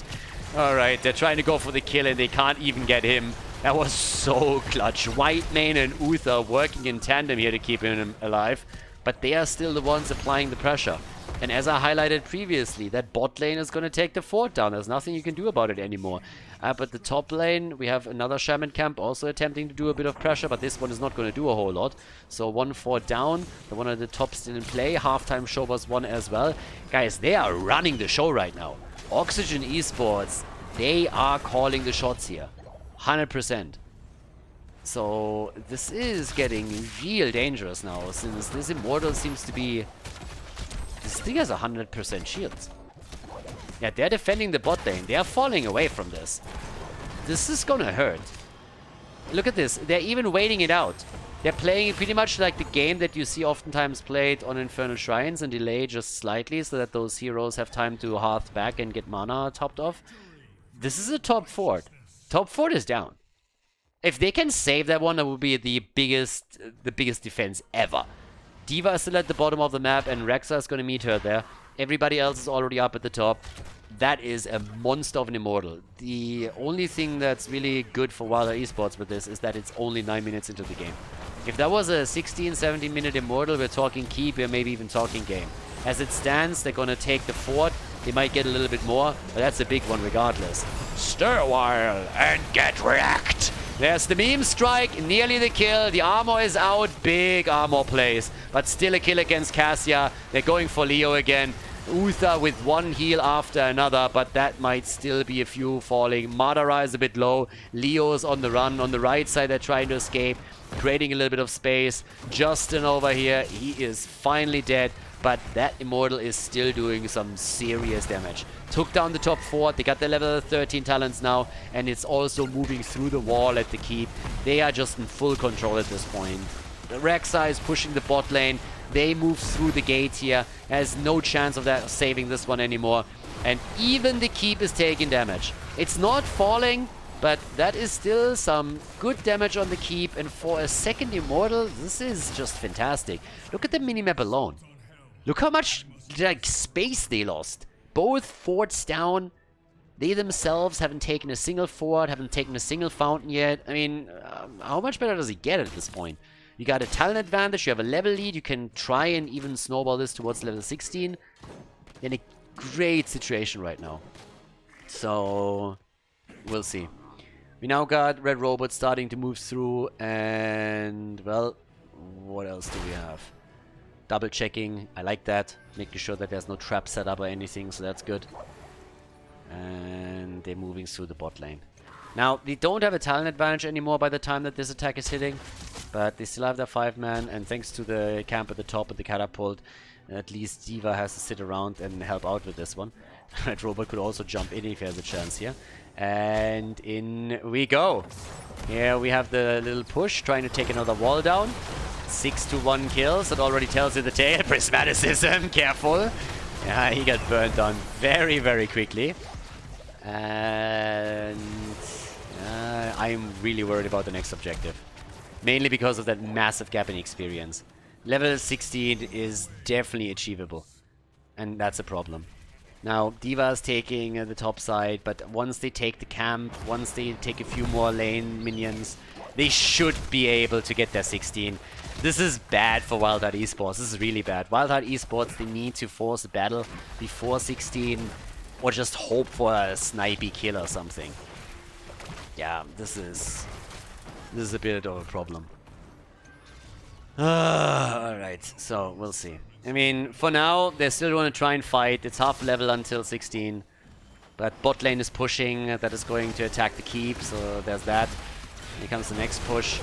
Speaker 1: Alright, they're trying to go for the kill and they can't even get him. That was so clutch. Whitemane and Uther working in tandem here to keep him alive. But they are still the ones applying the pressure. And as I highlighted previously, that bot lane is going to take the fort down. There's nothing you can do about it anymore. But the top lane, we have another Shaman camp also attempting to do a bit of pressure. But this one is not going to do a whole lot. So 1 fort down. The one at the top still in play. Halftime show was 1 as well. Guys, they are running the show right now. Oxygen Esports, they are calling the shots here. 100%. So this is getting real dangerous now, since this Immortal seems to be... This thing has 100% shields. Yeah, they're defending the bot lane. They are falling away from this. This is gonna hurt. Look at this. They're even waiting it out. They're playing it pretty much like the game that you see oftentimes played on Infernal Shrines and delay just slightly so that those heroes have time to hearth back and get mana topped off. This is a top fort. Top fort is down. If they can save that one, that would be the biggest defense ever. D.Va is still at the bottom of the map, and Rexa is going to meet her there. Everybody else is already up at the top. That is a monster of an Immortal. The only thing that's really good for Wildheart Esports with this is that it's only 9 minutes into the game. If that was a 16, 17 minute Immortal, we're talking keep, we're maybe even talking game. As it stands, they're gonna take the fort. They might get a little bit more, but that's a big one regardless.
Speaker 2: Stay a while and get wrecked.
Speaker 1: There's the meme strike, nearly the kill. The armor is out, big armor plays, but still a kill against Cassia. They're going for Leo again. Uther with one heal after another, but that might still be a few falling. Madara is a bit low. Leo's on the run. On the right side, they're trying to escape, creating a little bit of space. Justin over here, he is finally dead, but that Immortal is still doing some serious damage. Took down the top fort. They got the level 13 talents now, and it's also moving through the wall at the keep. They are just in full control at this point. Rek'Sai is pushing the bot lane. They move through the gate here. Has no chance of that saving this one anymore. And even the keep is taking damage. It's not falling, but that is still some good damage on the keep. And for a second Immortal, this is just fantastic. Look at the minimap alone. Look how much like space they lost. Both forts down. They themselves haven't taken a single fort, haven't taken a single fountain yet. I mean, how much better does he get at this point? You got a talent advantage, you have a level lead, you can try and even snowball this towards level 16. In a great situation right now. So, we'll see. We now got Red Robot starting to move through, and, well, what else do we have? Double checking, I like that. Making sure that there's no trap set up or anything, so that's good. And they're moving through the bot lane. Now, they don't have a talent advantage anymore by the time that this attack is hitting. But they still have their 5-man, and thanks to the camp at the top of the catapult, at least D.Va has to sit around and help out with this one. Red Robot could also jump in if he has a chance here. And in we go. Here we have the little push, trying to take another wall down. 6-1 kills, that already tells you the tale. Prismaticism, careful. Yeah, he got burned on very, very quickly. And I'm really worried about the next objective. Mainly because of that massive gap in experience. Level 16 is definitely achievable. And that's a problem. Now, D.Va is taking the top side, but once they take the camp, once they take a few more lane minions, they should be able to get their 16. This is bad for Wildheart Esports. This is really bad. Wildheart Esports, they need to force a battle before 16, or just hope for a snipey kill or something. Yeah, this is a bit of a problem. Alright, so we'll see. I mean, for now, they still want to try and fight. It's half level until 16. But bot lane is pushing. That is going to attack the keep, so there's that. Here comes the next push.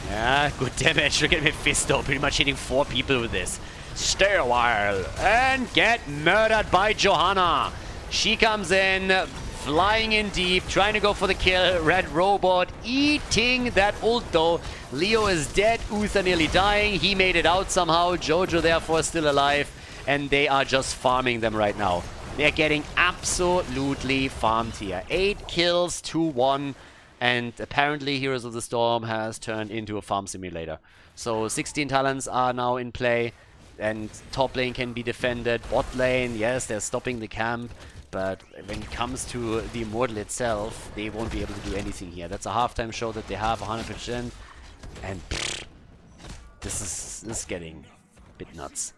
Speaker 1: Yeah, good damage. Look at Mephisto, pretty much hitting 4 people with this. Stay a while and get murdered by Johanna. She comes in, flying in deep, trying to go for the kill. Red Robot eating that ult though. Leo is dead, Uther nearly dying. He made it out somehow. Jojo therefore still alive. And they are just farming them right now. They're getting absolutely farmed here. 8 kills to 1. And apparently Heroes of the Storm has turned into a farm simulator. So 16 talents are now in play. And top lane can be defended. Bot lane, yes, they're stopping the camp. But when it comes to the Immortal itself, they won't be able to do anything here. That's a halftime show that they have 100%. And pfft, this is getting a bit nuts.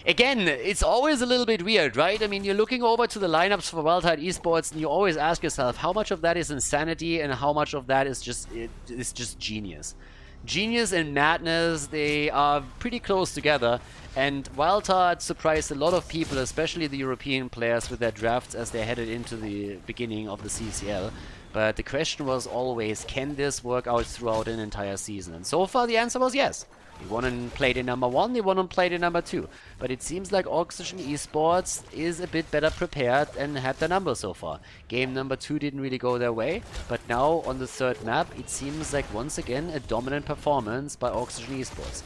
Speaker 1: Again, it's always a little bit weird, right? I mean, you're looking over to the lineups for Wildheart Esports and you always ask yourself how much of that is insanity and how much of that is just genius. Genius and madness, they are pretty close together, and Wildheart surprised a lot of people, especially the European players, with their drafts as they headed into the beginning of the CCL. But the question was always, can this work out throughout an entire season? And so far the answer was yes. They won on Playday number 1, they won on Playday number 2. But it seems like Oxygen Esports is a bit better prepared and had their number so far. Game number 2 didn't really go their way, but now on the 3rd map, it seems like once again a dominant performance by Oxygen Esports.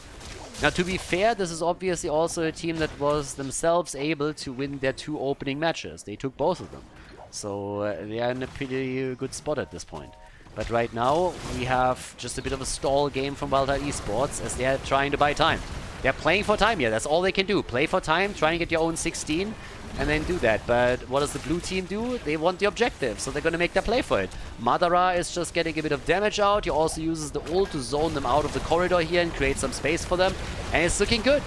Speaker 1: Now, to be fair, this is obviously also a team that was themselves able to win their 2 opening matches. They took both of them. So they are in a pretty good spot at this point. But right now, we have just a bit of a stall game from Wildheart Esports as they are trying to buy time. They're playing for time here. That's all they can do. Play for time, try and get your own 16. and then do that. But what does the blue team do? They want the objective, so they're going to make their play for it. Madara is just getting a bit of damage out. He also uses the ult to zone them out of the corridor here and create some space for them. And it's looking good.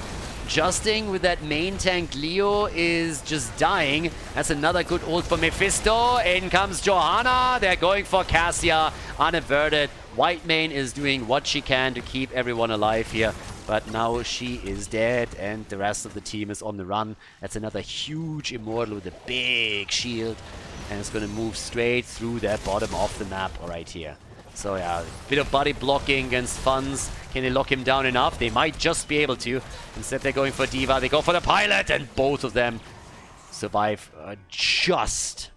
Speaker 1: Justing with that main tank Leo is just dying. That's another good ult for Mephisto. In comes Johanna. They're going for Cassia. Unaverted. Whitemane is doing what she can to keep everyone alive here. But now she is dead and the rest of the team is on the run. That's another huge Immortal with a big shield. And it's going to move straight through that bottom of the map right here. So yeah, a bit of body blocking against Funds. Can they lock him down enough? They might just be able to. Instead they're going for D.Va. They go for the pilot and both of them survive just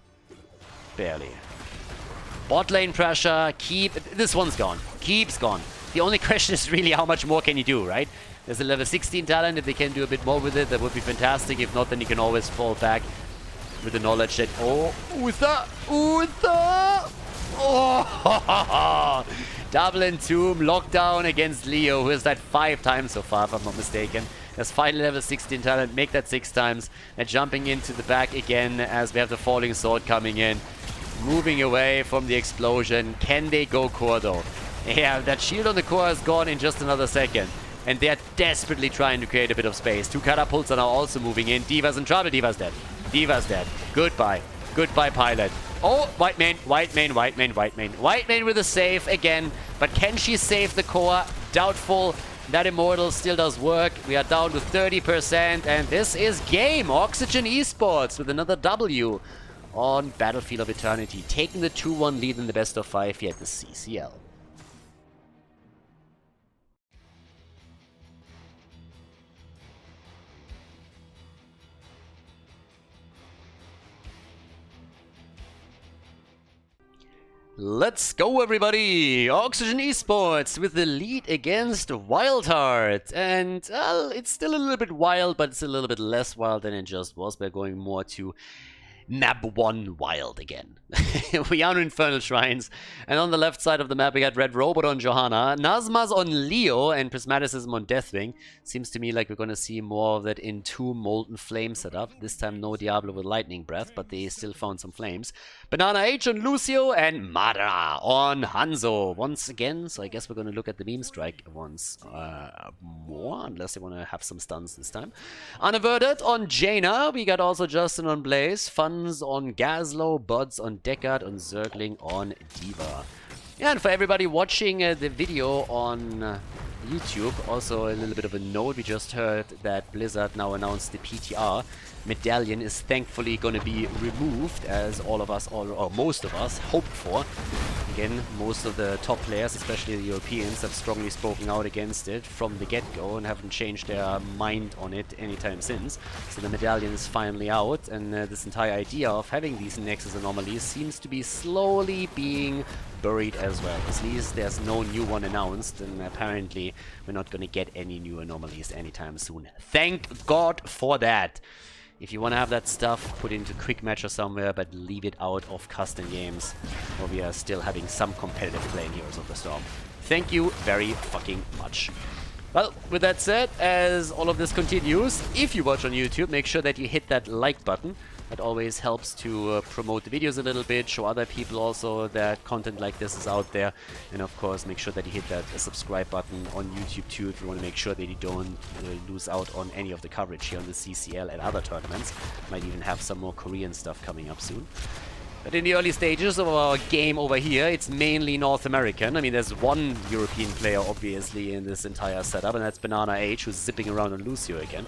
Speaker 1: barely. Bot lane pressure. This one's gone. Keeps gone. The only question is really how much more can you do, right? There's a level 16 talent. If they can do a bit more with it, that would be fantastic. If not, then you can always fall back with the knowledge that, oh, Uther! Oh, double entomb, lockdown against Leo, who has that 5 times so far, if I'm not mistaken. There's final level 16 talent, make that 6 times. And jumping into the back again as we have the falling sword coming in. Moving away from the explosion. Can they go core though? Yeah, that shield on the core is gone in just another second. And they're desperately trying to create a bit of space. 2 catapults are now also moving in. D.Va's in trouble. D.Va's dead. D.Va's dead. Goodbye. Goodbye, pilot. Oh, Whitemane. Whitemane with a save again. But can she save the core? Doubtful. That Immortal still does work. We are down to 30%. And this is game. Oxygen Esports with another W on Battlefield of Eternity. Taking the 2-1 lead in the best of 5 here at the CCL. Let's go, everybody! Oxygen Esports with the lead against Wildheart. And, well, it's still a little bit wild, but it's a little bit less wild than it just was. We're going more to Map 1 wild again. We are on Infernal Shrines. And on the left side of the map, we got Red Robot on Johanna, Nazma's on Leo, and Prismaticism on Deathwing. Seems to me like we're going to see more of that Entomb Molten Flame setup. This time no Diablo with Lightning Breath, but they still found some flames. Banana H on Lucio, and Madara on Hanzo once again. So I guess we're going to look at the Beam Strike once more, unless they want to have some stuns this time. Unaverted on Jaina. We got also Justin on Blaze, Funds on Gazlo, Buds on Deckard, on Zergling on D.Va. Yeah, and for everybody watching the video on YouTube, also a little bit of a note. We just heard that Blizzard now announced the PTR medallion is thankfully going to be removed, as all of us, or most of us, hoped for. Again, most of the top players, especially the Europeans, have strongly spoken out against it from the get-go and haven't changed their mind on it anytime since. So the medallion is finally out, and this entire idea of having these Nexus anomalies seems to be slowly being buried as well. At least there's no new one announced, and apparently we're not going to get any new anomalies anytime soon. Thank God for that. If you want to have that stuff, put into Quick Match or somewhere, but leave it out of custom games, where we are still having some competitive play in Heroes of the Storm. Thank you very fucking much. Well, with that said, as all of this continues, if you watch on YouTube, make sure that you hit that like button. That always helps to promote the videos a little bit, show other people also that content like this is out there. And of course, make sure that you hit that subscribe button on YouTube too, if you want to make sure that you don't lose out on any of the coverage here on the CCL and other tournaments. Might even have some more Korean stuff coming up soon. But in the early stages of our game over here, it's mainly North American. I mean, there's one European player, obviously, in this entire setup, and that's Banana H, who's zipping around on Lucio again.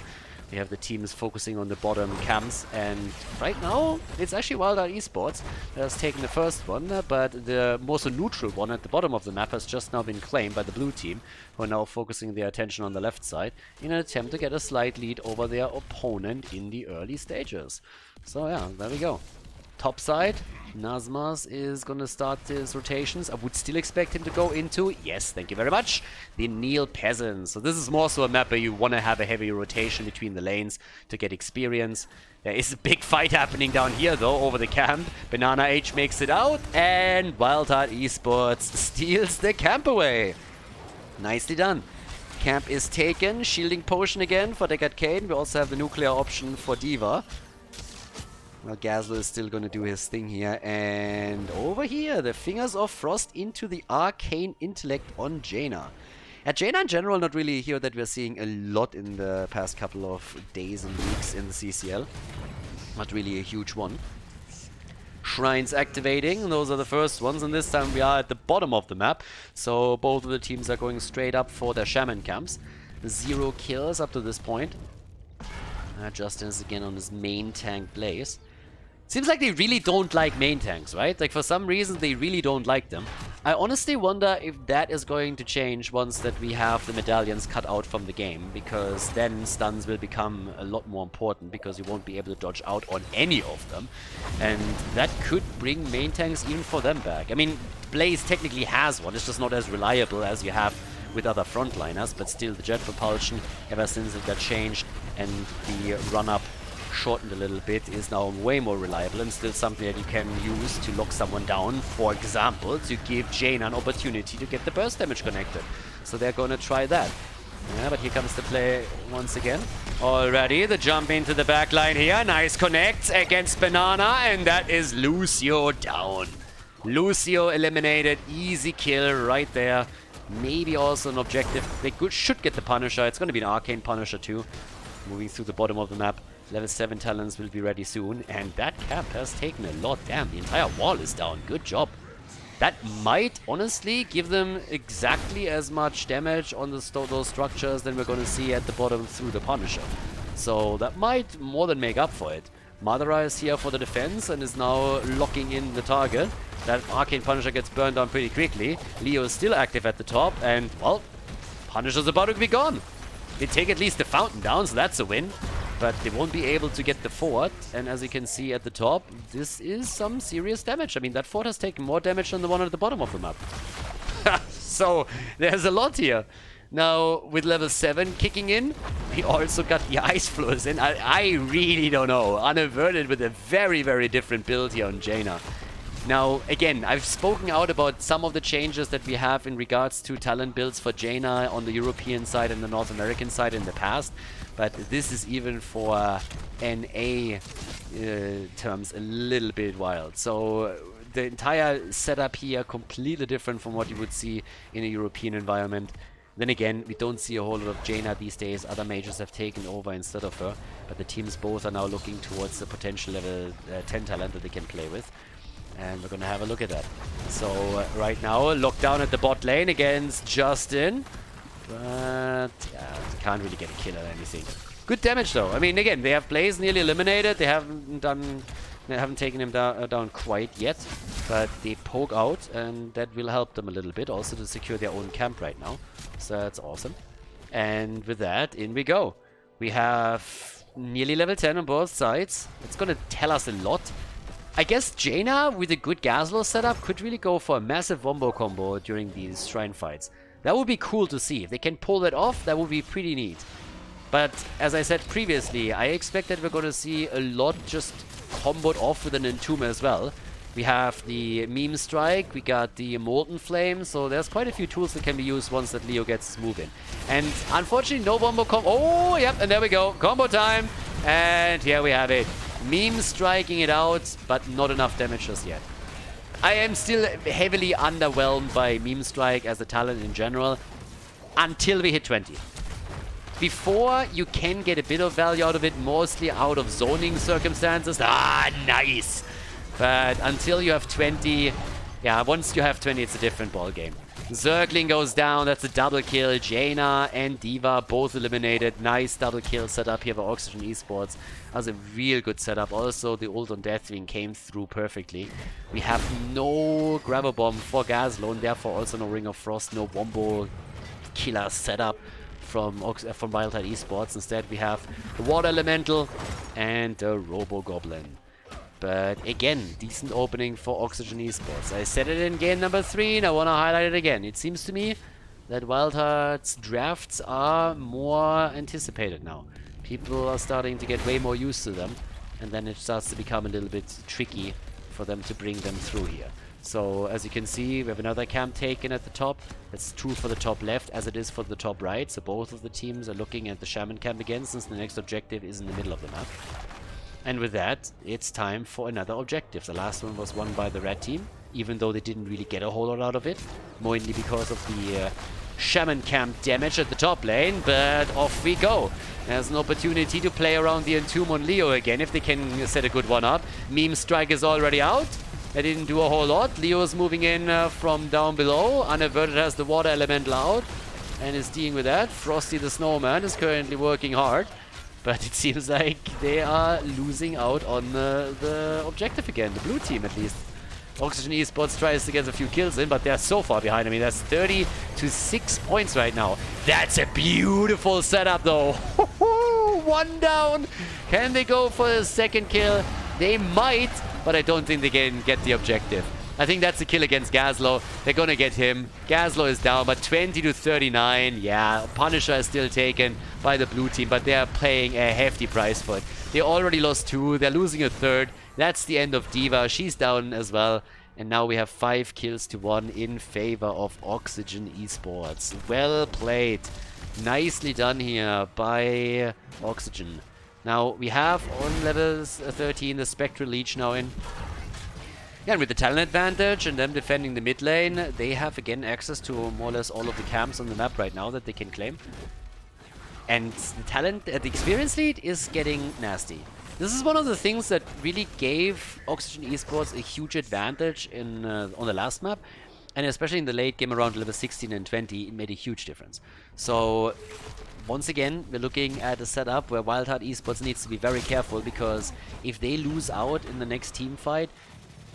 Speaker 1: We have the teams focusing on the bottom camps, and right now, it's actually Wildheart Esports that has taken the first one, but the more so neutral one at the bottom of the map has just now been claimed by the blue team, who are now focusing their attention on the left side in an attempt to get a slight lead over their opponent in the early stages. So yeah, there we go. Top side, Nazmas is gonna start his rotations. I would still expect him to go into, yes, thank you very much, the Neil Peasants. So this is more so a map where you want to have a heavy rotation between the lanes to get experience. There is a big fight happening down here though, over the camp. Banana H makes it out, and Wildheart Esports steals the camp away. Nicely done. Camp is taken, shielding potion again for Deckard Kane. We also have the nuclear option for D.Va.
Speaker 3: Well, Gazlo is still going to do his thing here. And over here, the Fingers of Frost into the Arcane Intellect on Jaina. At Jaina in general, not really a hero that we're seeing a lot in the past couple of days and weeks in the CCL. Not really a huge one. Shrines activating, those are the first ones, and this time we are at the bottom of the map. So both of the teams are going straight up for their shaman camps. 0 kills up to this point. Justin is again on his main tank Blaze. Seems like they really don't like main tanks, right? Like, for some reason, they really don't like them. I honestly wonder if that is going to change once that we have the medallions cut out from the game, because then stuns will become a lot more important, because you won't be able to dodge out on any of them. And that could bring main tanks even for them back. I mean, Blaze technically has one, it's just not as reliable as you have with other frontliners, but still the jet propulsion, ever since it got changed and the run-up shortened a little bit, is now way more reliable and still something that you can use to lock someone down, for example, to give Jaina an opportunity to get the burst damage connected. So they're gonna try that. Yeah, but here comes the play once again. Already the jump into the back line here. Nice connect against Banana, and that is Lucio down. Lucio eliminated. Easy kill right there. Maybe also an objective. They should get the Punisher. It's gonna be an Arcane Punisher too. Moving through the bottom of the map. Level 7 talents will be ready soon, and that camp has taken a lot. Damn, the entire wall is down. Good job. That might honestly give them exactly as much damage on those structures than we're going to see at the bottom through the Punisher. So that might more than make up for it. Madara is here for the defense and is now locking in the target. That Arcane Punisher gets burned down pretty quickly. Leo is still active at the top, and, well, Punisher's about to be gone. They take at least the fountain down, so that's a win. But they won't be able to get the fort, and as you can see at the top, this is some serious damage. I mean, that fort has taken more damage than the one at the bottom of the map. So, there's a lot here. Now, with level 7 kicking in, we also got the Ice Flows in. I really don't know. Unaverted with a very, very different build here on Jaina. Now, again, I've spoken out about some of the changes that we have in regards to talent builds for Jaina on the European side and the North American side in the past, but this is even for NA terms a little bit wild. So the entire setup here completely different from what you would see in a European environment. Then again, we don't see a whole lot of Jaina these days. Other majors have taken over instead of her, but the teams both are now looking towards the potential level 10 talent that they can play with. And we're going to have a look at that. So right now, lockdown at the bot lane against Justin. But yeah, can't really get a kill or anything. Good damage though. I mean, again, they have Blaze nearly eliminated. They haven't taken him down quite yet. But they poke out, and that will help them a little bit also to secure their own camp right now. So that's awesome. And with that, in we go. We have nearly level 10 on both sides. It's going to tell us a lot. I guess Jaina, with a good Gazlo setup, could really go for a massive wombo combo during these shrine fights. That would be cool to see. If they can pull that off, that would be pretty neat. But, as I said previously, I expect that we're going to see a lot just comboed off with an Entomb as well. We have the Meme Strike, we got the Molten Flame, so there's quite a few tools that can be used once that Leo gets his move in. And, unfortunately, no wombo combo. Oh, yep, and there we go. Combo time. And here we have it. Meme striking it out, but not enough damage just yet. I am still heavily underwhelmed by Meme Strike as a talent in general, until we hit 20. Before, you can get a bit of value out of it, mostly out of zoning circumstances. Ah, nice! But until you have 20, yeah, once you have 20, it's a different ball game. Zergling goes down, that's a double kill. Jaina and Diva both eliminated. Nice double kill setup here by Oxygen Esports. That was a real good setup. Also, the ult on Deathwing came through perfectly. We have no Grabber Bomb for Gazlo, and therefore also no Ring of Frost, no Wombo killer setup from Wildheart Esports. Instead, we have the Water Elemental and the Robo Goblin. But again, decent opening for Oxygen Esports. I said it in game number 3 and I want to highlight it again. It seems to me that Wildheart's drafts are more anticipated now. People are starting to get way more used to them, and then it starts to become a little bit tricky for them to bring them through here. So as you can see, we have another camp taken at the top. That's true for the top left as it is for the top right. So both of the teams are looking at the Shaman camp again, since the next objective is in the middle of the map. And with that, it's time for another objective. The last one was won by the red team, even though they didn't really get a whole lot out of it, mainly because of the Shaman Camp damage at the top lane, but off we go. There's an opportunity to play around the Entomb on Leo again if they can set a good one up. Meme Strike is already out. They didn't do a whole lot. Leo's moving in from down below. Unaverted has the water elemental out and is dealing with that. Frosty the Snowman is currently working hard, but it seems like they are losing out on the objective again, the blue team at least. Oxygen Esports tries to get a few kills in, but they're so far behind. I mean, that's 30 to 6 points right now. That's a beautiful setup, though. One down. Can they go for a second kill? They might, but I don't think they can get the objective. I think that's a kill against Gazlo. They're going to get him. Gazlo is down, but 20 to 39. Yeah, Punisher is still taken by the blue team, but they are paying a hefty price for it. They already lost 2. They're losing a 3rd. That's the end of D.Va. She's down as well. And now we have 5 kills to 1 in favor of Oxygen Esports. Well played. Nicely done here by Oxygen. Now we have on levels 13 the Spectral Leech now in. Yeah, and with the talent advantage and them defending the mid lane, they have again access to more or less all of the camps on the map right now that they can claim. And the talent, the experience lead is getting nasty. This is one of the things that really gave Oxygen Esports a huge advantage in on the last map. And especially in the late game around level 16 and 20, it made a huge difference. So, once again, we're looking at a setup where Wildheart Esports needs to be very careful, because if they lose out in the next team fight,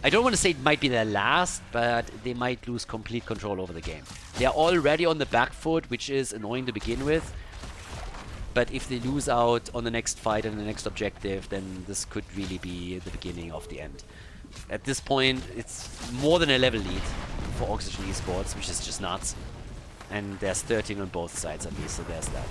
Speaker 3: I don't want to say it might be their last, but they might lose complete control over the game. They're already on the back foot, which is annoying to begin with. But if they lose out on the next fight and the next objective, then this could really be the beginning of the end. At this point, it's more than a level lead for Oxygen Esports, which is just nuts. And there's 13 on both sides at least, so there's that.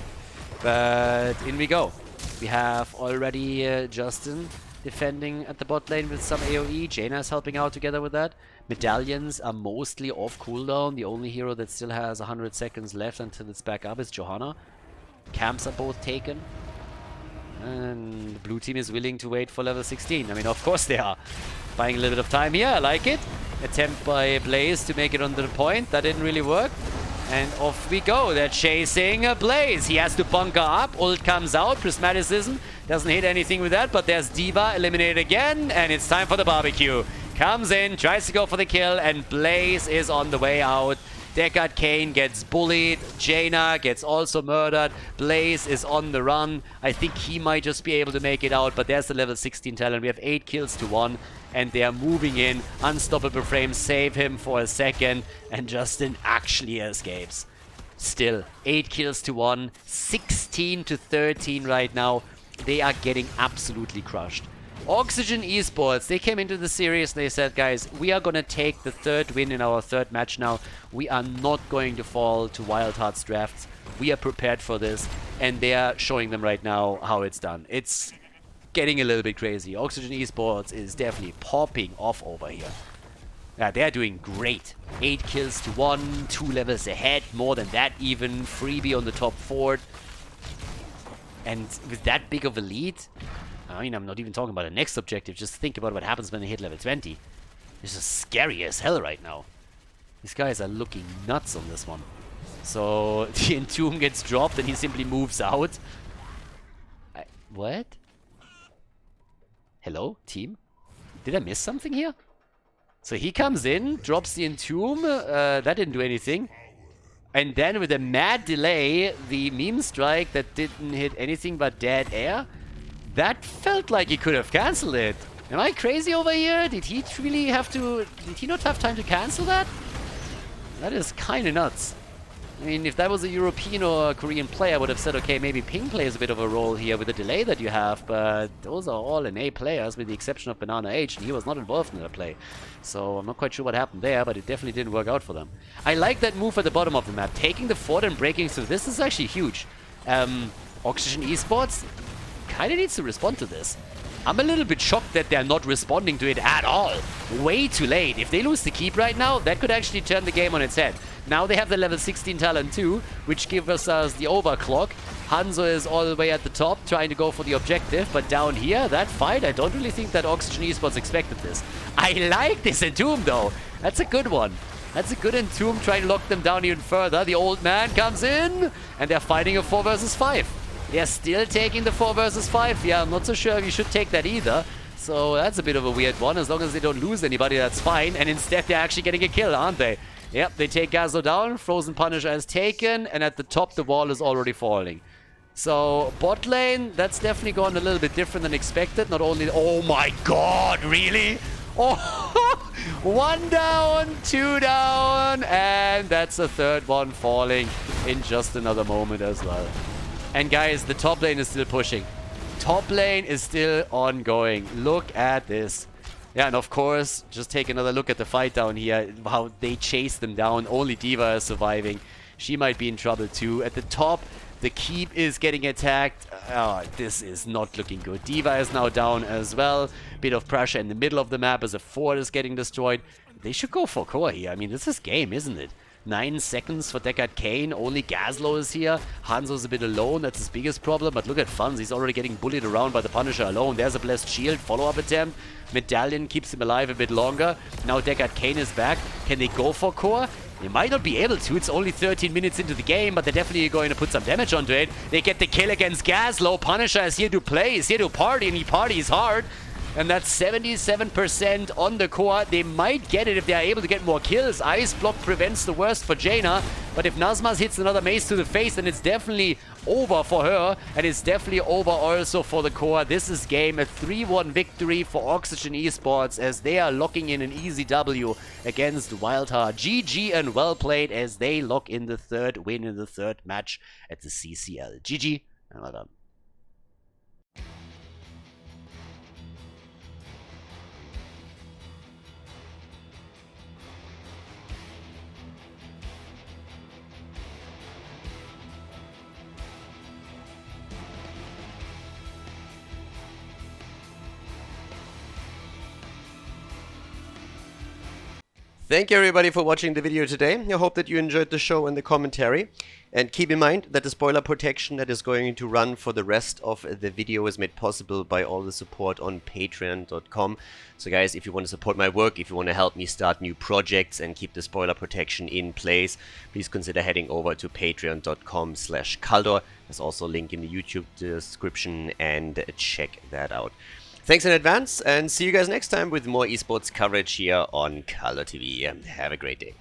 Speaker 3: But in we go. We have already Justin defending at the bot lane with some AoE. Jaina is helping out together with that. Medallions are mostly off cooldown. The only hero that still has 100 seconds left until it's back up is Johanna. Camps are both taken. And the blue team is willing to wait for level 16. I mean, of course they are. Buying a little bit of time here. I like it. Attempt by Blaze to make it under the point. That didn't really work. And off we go. They're chasing Blaze. He has to bunker up. Ult comes out. Prismaticism doesn't hit anything with that. But there's D.Va eliminated again. And it's time for the barbecue. Comes in, tries to go for the kill. And Blaze is on the way out. Deckard Cain gets bullied. Jaina gets also murdered. Blaze is on the run. I think he might just be able to make it out, but there's the level 16 talent. We have 8 kills to 1, and they are moving in. Unstoppable frames save him for a second, and Justin actually escapes. Still, 8 kills to 1, 16 to 13 right now. They are getting absolutely crushed. Oxygen Esports, they came into the series and they said, guys, we are going to take the 3rd win in our 3rd match now. We are not going to fall to Wildheart's drafts. We are prepared for this, and they are showing them right now how it's done. It's getting a little bit crazy. Oxygen Esports is definitely popping off over here. Yeah, they're doing great. 8 kills to 1, 2 levels ahead, more than that even. Freebie on the top 4. And with that big of a lead, I mean, I'm not even talking about the next objective. Just think about what happens when they hit level 20. This is scary as hell right now. These guys are looking nuts on this one. So, the Entomb gets dropped and he simply moves out. What? Hello, team? Did I miss something here? So he comes in, drops the Entomb. That didn't do anything. And then with a mad delay, the meme strike that didn't hit anything but dead air. That felt like he could have cancelled it. Am I crazy over here? Did he really have to... Did he not have time to cancel that? That is kind of nuts. I mean, if that was a European or a Korean player, I would have said, okay, maybe ping plays a bit of a role here with the delay that you have, but those are all NA players with the exception of Banana H, and he was not involved in that play. So I'm not quite sure what happened there, but it definitely didn't work out for them. I like that move at the bottom of the map. Taking the fort and breaking through this is actually huge. Oxygen Esports kind of needs to respond to this. I'm a little bit shocked that they're not responding to it at all. Way too late. If they lose the keep right now, that could actually turn the game on its head. Now they have the level 16 talent too, which gives us the overclock. Hanzo is all the way at the top, trying to go for the objective, but down here, that fight, I don't really think that Oxygen Esports expected this. I like this Entomb though. That's a good one. That's a good Entomb, trying to lock them down even further. The old man comes in, and they're fighting a 4 versus 5. They're still taking the 4 versus 5. Yeah, I'm not so sure if you should take that either. So that's a bit of a weird one. As long as they don't lose anybody, that's fine. And instead, they're actually getting a kill, aren't they? Yep, they take Gazo down. Frozen Punisher is taken. And at the top, the wall is already falling. So, bot lane, that's definitely gone a little bit different than expected. Not only... Oh my god, really? Oh, 1 down, 2 down, and that's a 3rd one falling in just another moment as well. And guys, the top lane is still pushing. Top lane is still ongoing. Look at this. Yeah, and of course, just take another look at the fight down here. How they chase them down. Only D.Va is surviving. She might be in trouble too. At the top, the keep is getting attacked. Oh, this is not looking good. D.Va is now down as well. Bit of pressure in the middle of the map as a fort is getting destroyed. They should go for core here. I mean, this is game, isn't it? 9 seconds for Deckard Cain. Only Gazlo is here. Hanzo's a bit alone. That's his biggest problem. But look at Funz. He's already getting bullied around by the Punisher alone. There's a blessed shield. Follow-up attempt. Medallion keeps him alive a bit longer. Now Deckard Cain is back. Can they go for core? They might not be able to. It's only 13 minutes into the game, but they're definitely going to put some damage onto it. They get the kill against Gazlo. Punisher is here to play. He's here to party, and he parties hard. And that's 77% on the core. They might get it if they are able to get more kills. Ice Block prevents the worst for Jaina. But if Nazmas hits another mace to the face, then it's definitely over for her. And it's definitely over also for the core. This is game. A 3-1 victory for Oxygen Esports as they are locking in an easy W against Wildheart. GG and well played as they lock in the 3rd win in the 3rd match at the CCL. GG and well done.
Speaker 4: Thank you everybody for watching the video today. I hope that you enjoyed the show and the commentary. And keep in mind that the spoiler protection that is going to run for the rest of the video is made possible by all the support on patreon.com. So guys, if you want to support my work, if you want to help me start new projects and keep the spoiler protection in place, please consider heading over to patreon.com/Khaldor. There's also a link in the YouTube description and check that out. Thanks in advance, and see you guys next time with more esports coverage here on Khaldor TV. Have a great day.